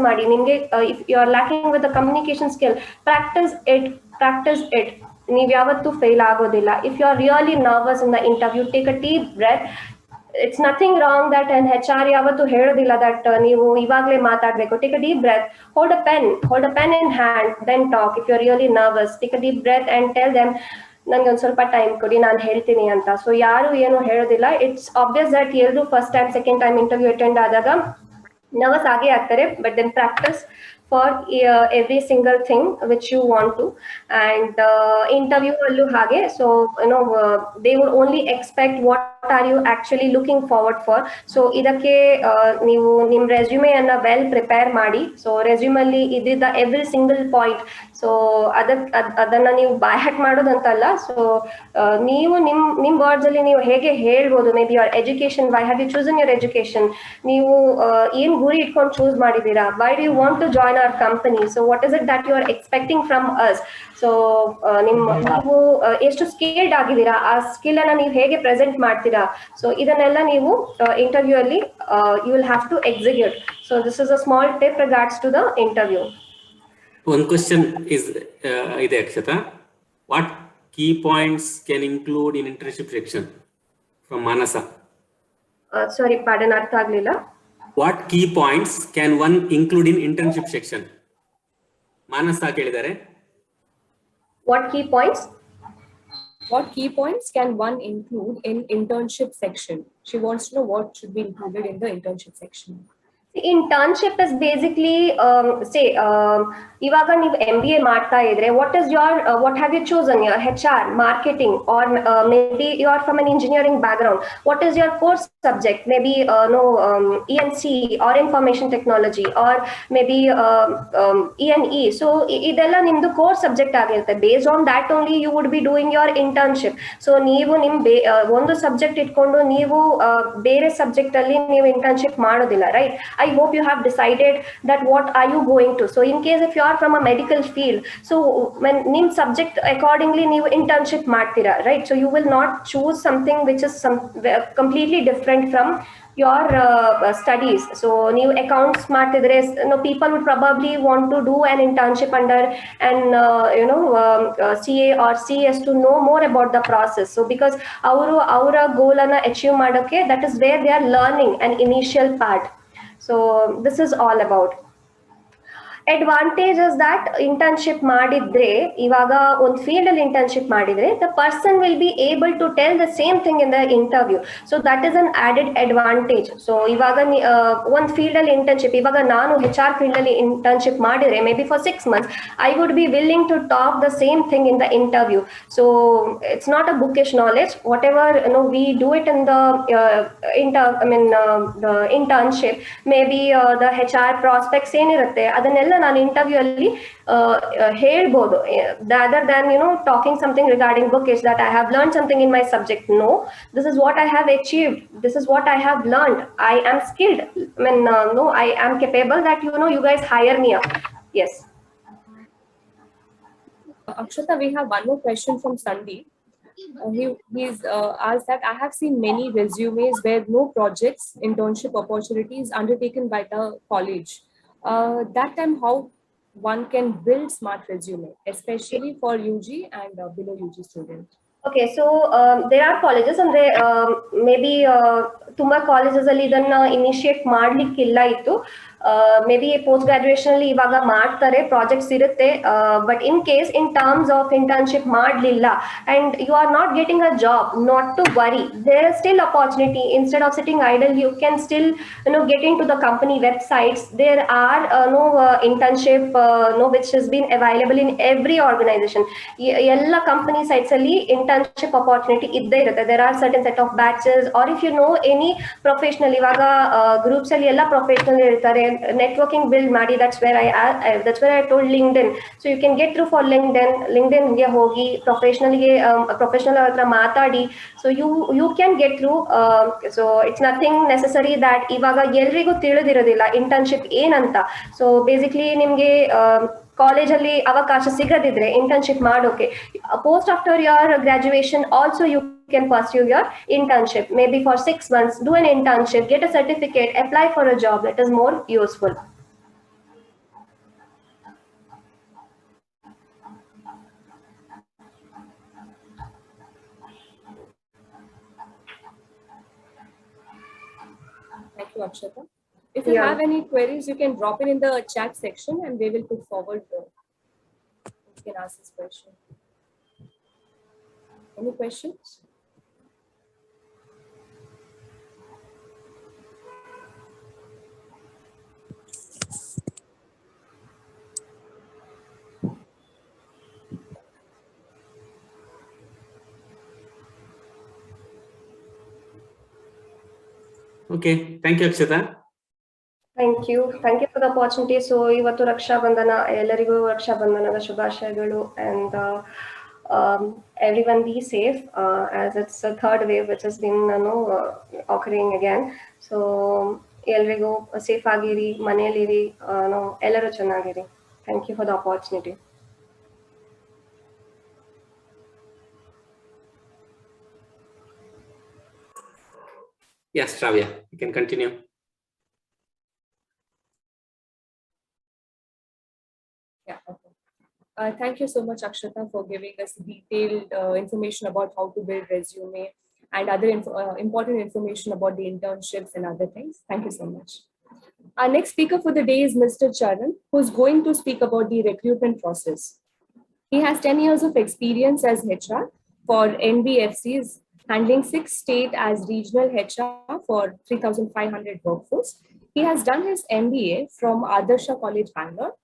ಮಾಡಿ. ನಿಮ್ಗೆ if you are lacking with the communication skill, practice it. ನೀವು ಯಾವತ್ತೂ ಫೇಲ್ ಆಗೋದಿಲ್ಲ. If you are really nervous in the interview, take a deep breath. It's nothing wrong that and HR ಯಾವತ್ತು ಹೇಳೋದಿಲ್ಲ ದಟ್ ನೀವು ಇವಾಗಲೇ ಮಾತಾಡಬೇಕು. Take a deep breath, hold a pen in hand, then talk. If you are really nervous, take a deep breath and tell them ನಂಗೆ ಒಂದು ಸ್ವಲ್ಪ ಟೈಮ್ ಕೊಡಿ, ನಾನು ಹೇಳ್ತೀನಿ ಅಂತ. ಸೊ ಯಾರು ಏನು ಹೇಳೋದಿಲ್ಲ. ಇಟ್ಸ್ ಆಬ್ವಿಯಸ್ ದಟ್ ಎಲ್ಲರೂ first time second time interview attend ಆದಾಗ ನರ್ವಸ್ ಆಗೇ ಆಗ್ತಾರೆ. But then practice for every single thing which you want to. And interview allu hage, so they would only expect what are you actually looking forward for. So idakke neevu nim resume anna well prepare ಮಾಡಿ. So resume ಅಲ್ಲಿ idida every single point. So ಅದನ್ನ ನೀವು ಬೈ ಹ್ಯಾಕ್ ಮಾಡೋದಂತಲ್ಲ. ಸೊ ನೀವು ನಿಮ್ ವರ್ಡ್ಸ್ ಅಲ್ಲಿ ನೀವು ಹೇಗೆ ಹೇಳ್ಬೋದು. May be your education, why have you chosen your education, ನೀವು ಏನ್ ಗುರಿ ಇಟ್ಕೊಂಡು ಚೂಸ್ ಮಾಡಿದೀರಾ, why do you want to join our company, so what is it that you are expecting from us. So ನೀವು ಎಷ್ಟು ಸ್ಕಿಲ್ಡ್ ಆಗಿದ್ದೀರಾ, ಆ ಸ್ಕಿಲ್ ಅನ್ನ ನೀವು ಹೇಗೆ ಪ್ರೆಸೆಂಟ್ ಮಾಡ್ತೀರಾ. ಸೊ ಇದನ್ನೆಲ್ಲ ನೀವು ಇಂಟರ್ವ್ಯೂ ಅಲ್ಲಿ you will have to execute. So this is a small tip regards to the interview. One question is ide Akshata, what key points can include in internship section from Manasa? Sorry, pardon, artha aglilla. What key points can one include in internship section? Manasa kelidare. What key points? What key points can one include in internship section? She wants to know what should be included in the internship section. Internship is basically say ivaga ನೀವು MBA ಮಾಡ್ತಾ ಇದ್ರೆ what have you chosen, your HR, marketing, or maybe you are from an engineering background, what is your course subject, maybe ENC or information technology, or maybe ENE. So ಇದೆಲ್ಲ ನಿಮ್ದು course subject ಆಗಿರುತ್ತೆ. Based on that only you would be doing your internship. So ನೀವು ನಿಮ್ ಒಂದು ಸಬ್ಜೆಕ್ಟ್ ಇಟ್ಕೊಂಡು ನೀವು ಬೇರೆ ಸಬ್ಜೆಕ್ಟ್ ಅಲ್ಲಿ ನೀವು internship ಮಾಡೋದಿಲ್ಲ, right? I hope you have decided that what are you going to. So in case if you are from a medical field, so when nim subject accordingly ನೀವು internship ಮಾಡ್ತೀರಾ, right? So you will not choose something which is completely different from your studies. So new accounts ಮಾಡ್ತಿದ್ರೆ people would probably want to do an internship under an CA or CS to know more about the process. So because our goal ಅನ್ನ achieve ಮಾಡೋಕೆ, that is where they are learning an initial part. So this is all about. Advantage is that internship ಮಾಡಿದ್ರೆ, ಇವಾಗ ಒಂದು ಫೀಲ್ಡ್ ಅಲ್ಲಿ ಇಂಟರ್ನ್ಶಿಪ್ ಮಾಡಿದ್ರೆ, the person will be able to tell the same thing in the interview. So that is an added advantage. So ಇವಾಗ ಒಂದು ಫೀಲ್ಡ್ ಅಲ್ಲಿ ಇಂಟರ್ನ್ಶಿಪ್, ಇವಾಗ ನಾನು HR ಫೀಲ್ಡ್ ಅಲ್ಲಿ ಇಂಟರ್ನ್ಶಿಪ್ ಮಾಡಿದ್ರೆ maybe for 6 months I would be willing to talk the same thing in the interview. So it's not a bookish knowledge. Whatever we do it in the the internship, maybe the HR prospects ಏನಿರುತ್ತೆ ಅದನ್ನೆಲ್ಲ ನಾನು ಇಂಟರ್ವ್ಯೂ ಅಲ್ಲಿ ಹೇಳ್ಬೋದು. Rather than talking something regarding bookish that I have learned something in my subject. No, this is what I have achieved, this is what I have learned, I am skilled, I am capable, that you guys hire me up. Yes. Akshata, we have one more question from Sandeep. He's asked that I have seen many resumes where no projects, internship opportunities undertaken by the college. That time, how one can build smart resume, especially for UG and below UG students? Okay, so there are colleges ಅಂದ್ರೆ maybe ತುಂಬಾ ಕಾಲೇಜಸ್ ಅಲ್ಲಿ ಇದನ್ನ ಇನಿಶಿಯೇಟ್ ಮಾಡ್ಲಿಕ್ಕಿಲ್ಲ ಇತ್ತು. ಮೇ ಬಿ ಪೋಸ್ಟ್ ಗ್ರಾಜುಯೇಷನ್ ಅಲ್ಲಿ ಇವಾಗ ಮಾಡ್ತಾರೆ, ಪ್ರಾಜೆಕ್ಟ್ಸ್ ಇರುತ್ತೆ, but in case in terms of internship ಮಾಡಲಿಲ್ಲ and you are not getting a job, not to worry, there is still opportunity. Instead of sitting idle, you can still get into the company websites. There are internship which has been available in every organization. Ella company sites alli internship opportunity idde irutte. There are certain set of batches, or if you know any professional, ivaga groups alli ella professional irtare, networking build ಮಾಡಿ. That's where I told LinkedIn. So you can get through for LinkedIn ಗೆ ಹೋಗಿ professional ಹತ್ರ ಮಾತಾಡಿ. So you can get through. So it's nothing necessary that ಇವಾಗ ಎಲ್ರಿಗೂ ತಿಳಿದಿರೋದಿಲ್ಲ ಇಂಟರ್ನ್ಶಿಪ್ ಏನಂತ. ಸೊ ಬೇಸಿಕ್ಲಿ ನಿಮ್ಗೆ ಕಾಲೇಜಲ್ಲಿ ಅವಕಾಶ ಸಿಗದಿದ್ರೆ ಇಂಟರ್ನ್ಶಿಪ್ ಮಾಡೋಕೆ, post after your graduation also you can pursue your internship, maybe for 6 months, do an internship, get a certificate, apply for a job. That is more useful. Thank you, Akshata. If you have any queries, you can drop it in the chat section and we will put forward. You can ask this question. Any questions? Okay, thank you, Akshata. Thank you for the opportunity. So ಇವತ್ತು ರಕ್ಷಾ ಬಂಧನ, ಎಲ್ಲರಿಗೂ ರಕ್ಷಾ ಬಂಧನದ ಶುಭಾಶಯಗಳು. And everyone be safe, as it's the third wave which has been occurring again. So ಎಲ್ಲರಿಗೂ ಸೇಫ್ ಆಗಿರಿ, ಮನೆಯಲ್ಲಿರಿ, ಎಲ್ಲರೂ ಚೆನ್ನಾಗಿರಿ. Thank you for the opportunity. Yes, Shravya, you can continue. Yeah. Okay. Thank you so much, Akshata, for giving us detailed information about how to build resume and other important information about the internships and other things. Thank you so much. Our next speaker for the day is Mr. Charan, who is going to speak about the recruitment process. He has 10 years of experience as HR for NBFCs, handling 6 states as regional HR for 3,500 workforce. He has done his MBA from Adarsha College, Bangalore.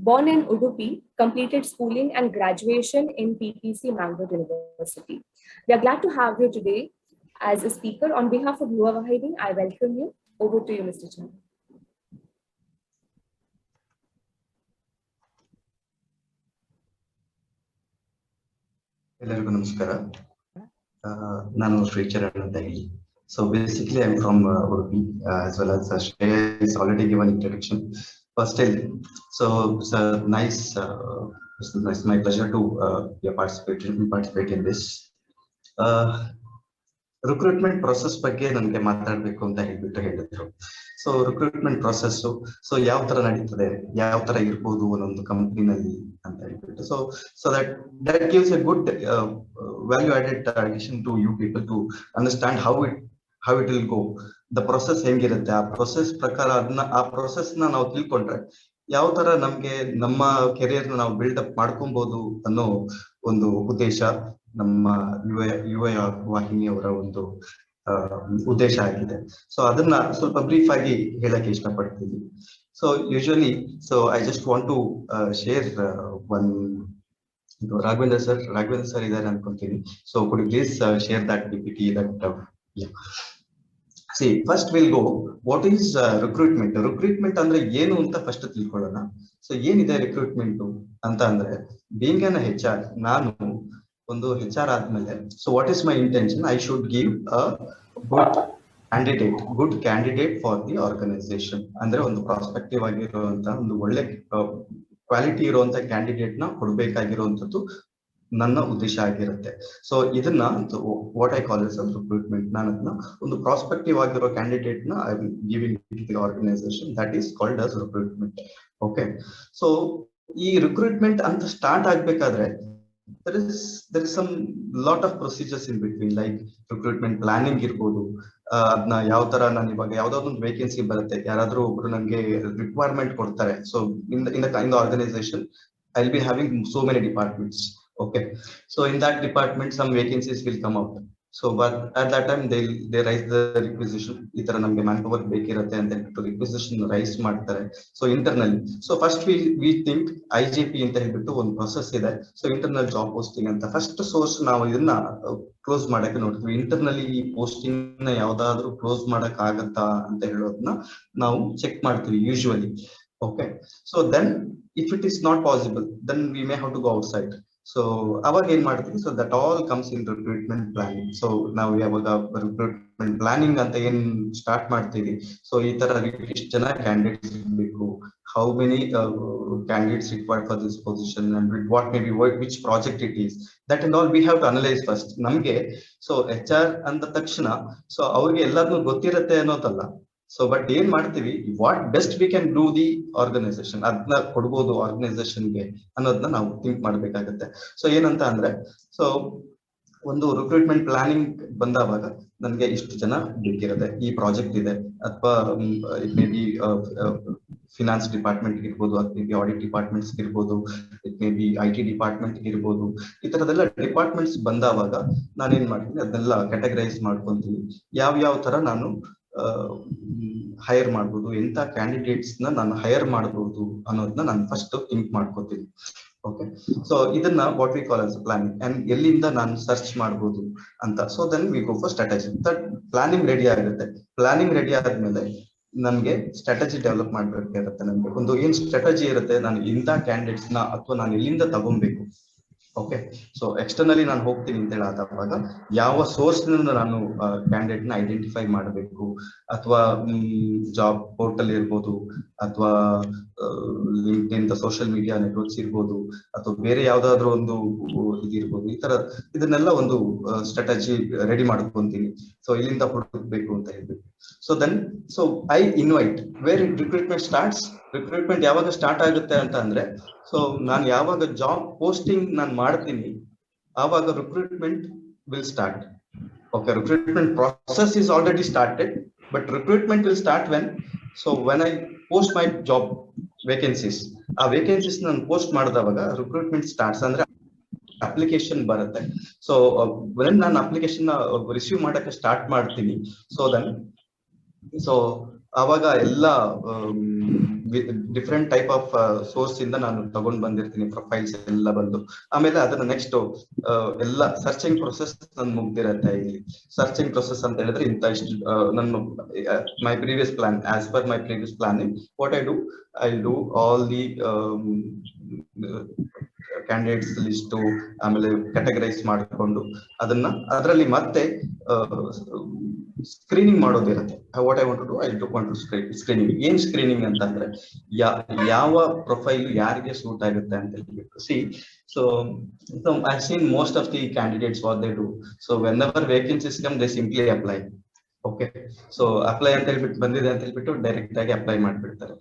Born in Udupi, completed schooling and graduation in PPC Mangalore University. We are glad to have you today as a speaker. On behalf of Yuva Vahidi, I welcome you. Over to you, Mr. Charan. ಎಲ್ಲರಿಗೂ ನಮಸ್ಕಾರ. ನಾನು ಶ್ರೀ ಚರಣ್ ಅಂತ ಹೇಳಿ. So basically I'm from Udupi, as well as Shreya is already given introduction. But still, so it's my pleasure to participate in this. Recruitment process ಬಗ್ಗೆ ನನಗೆ ಮಾತಾಡಬೇಕು ಅಂತ ಹೇಳಿದ್ರು. ಸೊ ರಿಕ್ರೂಟ್ಮೆಂಟ್ ಪ್ರೊಸೆಸ್ ಯಾವ ತರ ನಡೀತದೆ, ಯಾವ ತರ ಇರ್ಬೋದು ಒಂದೊಂದು ಕಂಪನಿನಲ್ಲಿ ಅಂತ ಹೇಳ್ಬಿಟ್ಟು, so that gives a good value added addition to you people to understand how it will go, the process ಹೆಂಗಿರುತ್ತೆ, ಆ ಪ್ರೊಸೆಸ್ ಪ್ರಕಾರ ಆ ಪ್ರೊಸೆಸ್ ನ ನಾವು ತಿಳ್ಕೊಂಡ್ರೆ ಯಾವ ತರ ನಮ್ಗೆ ನಮ್ಮ ಕೆರಿಯರ್ ನಾವು ಬಿಲ್ಡ್ ಅಪ್ ಮಾಡ್ಕೊಬಹುದು ಅನ್ನೋ ಒಂದು ಉದ್ದೇಶ ನಮ್ಮ ಯುವ ವಾಹಿನಿಯವರ ಒಂದು ಉದ್ದೇಶ ಆಗಿದೆ. ಸೊ ಅದನ್ನ ಸ್ವಲ್ಪ ಬ್ರೀಫ್ ಆಗಿ ಹೇಳಕ್ಕೆ ಇಷ್ಟಪಡ್ತೀನಿ. So usually I just want to share one Raghavendra sir ಇದ್ದಾರೆ ಅನ್ಕೊಂತೀನಿ. So could you please share that PPT that See, first we'll go, what is recruitment? Recruitment ಅಂದ್ರೆ ಏನು ಅಂತ ಫಸ್ಟ್ ತಿಳ್ಕೊಳ್ಳೋಣ. ಸೊ ಏನಿದೆ ರಿಕ್ರೂಟ್ಮೆಂಟ್ ಅಂತ ಅಂದ್ರೆ, ಬೀಯಿಂಗ್ ಅನ್ HR, ನಾನು ಒಂದು HR ಆದ್ಮೇಲೆ, so what is my intention, I should give a good candidate for the organisation. ಅಂದ್ರೆ ಒಂದು ಪ್ರಾಸ್ಪೆಕ್ಟಿವ್ ಆಗಿರುವಂತ ಒಂದು ಒಳ್ಳೆ ಕ್ವಾಲಿಟಿ ಇರುವಂತ ಕ್ಯಾಂಡಿಡೇಟ್ ನ ಕೊಡ್ಬೇಕಾಗಿರುವಂತದ್ದು ನನ್ನ ಉದ್ದೇಶ ಆಗಿರುತ್ತೆ. ಸೊ ಇದನ್ನ what I call as recruitment. ನಾನು ಅದನ್ನ ಒಂದು ಪ್ರಾಸ್ಪೆಕ್ಟಿವ್ ಆಗಿರೋ ಕ್ಯಾಂಡಿಡೇಟ್ ನ I will giving to the organisation, that is called as recruitment. Okay, so ಈ ರಿಕ್ರೂಟ್ಮೆಂಟ್ ಅಂತ ಸ್ಟಾರ್ಟ್ ಆಗ್ಬೇಕಾದ್ರೆ there is some lot of procedures in between, like recruitment planning ಇರ್ಬೋದು, ಅದನ್ನ ಯಾವ ತರ ನಾನು ಇವಾಗ ಯಾವ್ದಾದ್ರು ಒಂದು ವೇಕೆನ್ಸಿ ಬರುತ್ತೆ, ಯಾರಾದ್ರೂ ಒಬ್ರು ನನಗೆ ರಿಕ್ವೈರ್ಮೆಂಟ್ ಕೊಡ್ತಾರೆ. So in the organisation I will be having so many departments. Okay, so in that department some vacancies will come out. So but at that time they raise the requisition, ಈ ತರ ನಮ್ಗೆ ಮ್ಯಾನ್ ಪವರ್ ಬೇಕಿರುತ್ತೆ ಅಂತ ಹೇಳ್ಬಿಟ್ಟು ರಿಕ್ವಿಸಿಷನ್ ರೈಸ್ ಮಾಡ್ತಾರೆ. So internally, so first we think IJP ಅಂತ ಹೇಳ್ಬಿಟ್ಟು ಒಂದು ಪ್ರೊಸೆಸ್ ಇದೆ. ಸೊ ಇಂಟರ್ನಲ್ ಜಾಬ್ ಪೋಸ್ಟಿಂಗ್ ಅಂತ ಫಸ್ಟ್ ಸೋರ್ಸ್ ನಾವು ಇದನ್ನ ಕ್ಲೋಸ್ ಮಾಡಕ್ಕೆ ನೋಡ್ತೀವಿ. ಇಂಟರ್ನಲಿ ಈ ಪೋಸ್ಟಿಂಗ್ ನ ಯಾವ್ದಾದ್ರು ಕ್ಲೋಸ್ ಮಾಡಕ್ ಆಗತ್ತಾ ಅಂತ ಹೇಳೋದನ್ನ ನಾವು ಚೆಕ್ ಮಾಡ್ತೀವಿ usually. Okay, so then if it is not possible, then we may have to go outside. So ಅವಾಗ ಏನ್ ಮಾಡ್ತೀವಿ, so that all comes in recruitment planning. So ನಾವು ಯಾವಾಗ ರಿಕ್ರೂಟ್ಮೆಂಟ್ ಪ್ಲಾನಿಂಗ್ ಅಂತ ಏನ್ ಸ್ಟಾರ್ಟ್ ಮಾಡ್ತೀವಿ, ಸೊ ಈ ತರ ಎಷ್ಟು ಜನ ಕ್ಯಾಂಡಿಡೇಟ್ಸ್ ಬೇಕು, how many candidates required for this position and what may be which project it is, that and all we have to analyse first. ನಮ್ಗೆ ಸೊ HR ಅಂದ ತಕ್ಷಣ ಸೊ ಅವ್ರಿಗೆ ಎಲ್ಲಾದ್ನೂ ಗೊತ್ತಿರತ್ತೆ ಅನ್ನೋದಲ್ಲ. ಸೊ ಬಟ್ ಏನ್ ಮಾಡ್ತೀವಿ, what best we can do the organisation, ಅದನ್ನ ಕೊಡ್ಬೋದು ಆರ್ಗನೈಸೇಷನ್ಗೆ ಅನ್ನೋದನ್ನ ನಾವು ಥಿಂಕ್ ಮಾಡ್ಬೇಕಾಗತ್ತೆ. ಸೊ ಏನಂತ ಅಂದ್ರೆ, ಸೊ ಒಂದು ರಿಕ್ರೂಟ್ಮೆಂಟ್ ಪ್ಲಾನಿಂಗ್ ಬಂದಾವಾಗ ನನ್ಗೆ ಇಷ್ಟು ಜನ ಬೇಕಿರುತ್ತೆ, ಈ ಪ್ರಾಜೆಕ್ಟ್ ಇದೆ, ಅಥವಾ it may be finance department ಇರ್ಬೋದು, ಅದ್ ಮೇ ಬಿ ಆಡಿಟ್ ಡಿಪಾರ್ಟ್ಮೆಂಟ್ಸ್ ಇರ್ಬೋದು, it may be IT department ಇರ್ಬೋದು. ಈ ತರದೆಲ್ಲ ಡಿಪಾರ್ಟ್ಮೆಂಟ್ಸ್ ಬಂದಾವಾಗ ನಾನೇನ್ ಮಾಡ್ತೀನಿ, ಅದನ್ನೆಲ್ಲ ಕ್ಯಾಟಗರೈಸ್ ಮಾಡ್ಕೊಂತೀನಿ. ಯಾವ ತರ ನಾನು ಹೈರ್ ಮಾಡ್ಬೋದು, ಎಂತ ಕ್ಯಾಂಡಿಡೇಟ್ಸ್ ನಾನು ಹೈರ್ ಮಾಡಬಹುದು ಅನ್ನೋದನ್ನ ನಾನು ಫಸ್ಟ್ ಥಿಂಕ್ ಮಾಡ್ಕೋತೀನಿ. ಓಕೆ, ಸೊ ಇದನ್ನ what we call as planning, and ಎಲ್ಲಿಂದ ನಾನು ಸರ್ಚ್ ಮಾಡ್ಬೋದು ಅಂತ. So then we go for strategy. That planning ready ಆಗುತ್ತೆ. ಪ್ಲಾನಿಂಗ್ ರೆಡಿ ಆದ್ಮೇಲೆ ನನ್ಗೆ ಸ್ಟ್ರಾಟಜಿ ಡೆವಲಪ್ ಮಾಡ್ಬೇಕಾಗುತ್ತೆ. ನನ್ಗೆ ಒಂದು ಏನ್ ಸ್ಟ್ರಾಟಜಿ ಇರುತ್ತೆ, ನಾನು ಇಂಥ ಕ್ಯಾಂಡಿಡೇಟ್ಸ್ ನ ಅಥವಾ ನಾನು ಎಲ್ಲಿಂದ ತಗೊಬೇಕು. ಓಕೆ, ಸೊ ಎಕ್ಸ್ಟರ್ನಲಿ ನಾನು ಹೋಗ್ತೀನಿ ಅಂತ ಹೇಳಾದಾಗ ಯಾವ ಸೋರ್ಸ್ ನಿಂದ ನಾನು ಕ್ಯಾಂಡಿಡೇಟ್ ನ ಐಡೆಂಟಿಫೈ ಮಾಡಬೇಕು, ಅಥವಾ ಜಾಬ್ ಪೋರ್ಟಲ್ ಇರ್ಬೋದು, ಅಥವಾ ಲಿಂಕ್ಡ್ಇನ್ ಸೋಷಿಯಲ್ ಮೀಡಿಯಾ ನೆಟ್ವರ್ಕ್ಸ್ ಇರ್ಬೋದು, ಅಥವಾ ಬೇರೆ ಯಾವ್ದಾದ್ರು ಒಂದು ಇದಿರ್ಬೋದು. ಈ ತರ ಇದನ್ನೆಲ್ಲ ಒಂದು ಸ್ಟ್ರಾಟಜಿ ರೆಡಿ ಮಾಡ್ಕೊಂತೀನಿ. ಸೊ ಇಲ್ಲಿಂದ ಹುಡುಕ್ಬೇಕು ಅಂತ ಹೇಳ್ಬೇಕು. So then so I invite where recruitment starts. Recruitment ಯಾವಾಗ ಸ್ಟಾರ್ಟ್ ಆಗುತ್ತೆ ಅಂತ ಅಂದ್ರೆ, ಸೊ ನಾನು ಯಾವಾಗ ಜಾಬ್ ಪೋಸ್ಟಿಂಗ್ ನಾನು ಮಾಡ್ತೀನಿ ಆವಾಗ recruitment will start. Okay, recruitment process is already started, but recruitment will start when I post my job vacancies. ಆ ವೇಕೆನ್ಸೀಸ್ ನಾನು ಪೋಸ್ಟ್ ಮಾಡಿದವಾಗ ರಿಕ್ರೂಟ್ಮೆಂಟ್ ಸ್ಟಾರ್ಟ್ಸ್, ಅಂದ್ರೆ ಅಪ್ಲಿಕೇಶನ್ ಬರುತ್ತೆ. ಸೊ ವೆನ್ ನಾನು ಅಪ್ಲಿಕೇಶನ್ ರಿಸೀವ್ ಮಾಡಕ್ಕೆ ಸ್ಟಾರ್ಟ್ ಮಾಡ್ತೀನಿ, ಸೊ ಅವಾಗ ಎಲ್ಲ ಡಿಫ್ರೆಂಟ್ ಟೈಪ್ ಆಫ್ ಸೋರ್ಸ್ ಇಂದ ನಾನು ತಗೊಂಡ್ ಬಂದಿರ್ತೀನಿ ಪ್ರೊಫೈಲ್ಸ್ ಎಲ್ಲ ಬಂದು. ಆಮೇಲೆ ಅದನ್ನ ನೆಕ್ಸ್ಟ್ ಎಲ್ಲ ಸರ್ಚಿಂಗ್ ಪ್ರೊಸೆಸ್ ನನ್ ಮುಗ್ದಿರತ್ತೆ. ಇಲ್ಲಿ ಸರ್ಚಿಂಗ್ ಪ್ರೊಸೆಸ್ ಅಂತ ಹೇಳಿದ್ರೆ ಇಂತ ಇಷ್ಟು ನನ್ನ my previous plan, as per my previous planning what I do all the candidates list, ಆಮೇಲೆ ಕ್ಯಾಟಗರೈಸ್ ಮಾಡಿಕೊಂಡು ಅದರಲ್ಲಿ ಮತ್ತೆ ಸ್ಕ್ರೀನಿಂಗ್ ಮಾಡೋದಿರುತ್ತೆ. What I want to do, I want to screening. ಏನ್ ಸ್ಕ್ರೀನಿಂಗ್ ಅಂತಂದ್ರೆ ಯಾವ ಪ್ರೊಫೈಲ್ ಯಾರಿಗೆ ಸೂಟ್ ಆಗುತ್ತೆ ಅಂತ ಹೇಳ್ಬಿಟ್ಟು. So I seen most of the candidates what they do. So whenever vacancies come they simply apply. Okay, so apply ಅಂತ ಹೇಳ್ಬಿಟ್ಟು ಬಂದಿದೆ ಅಂತ ಹೇಳ್ಬಿಟ್ಟು ಡೈರೆಕ್ಟ್ ಆಗಿ ಅಪ್ಲೈ ಮಾಡ್ಬಿಡ್ತಾರೆ.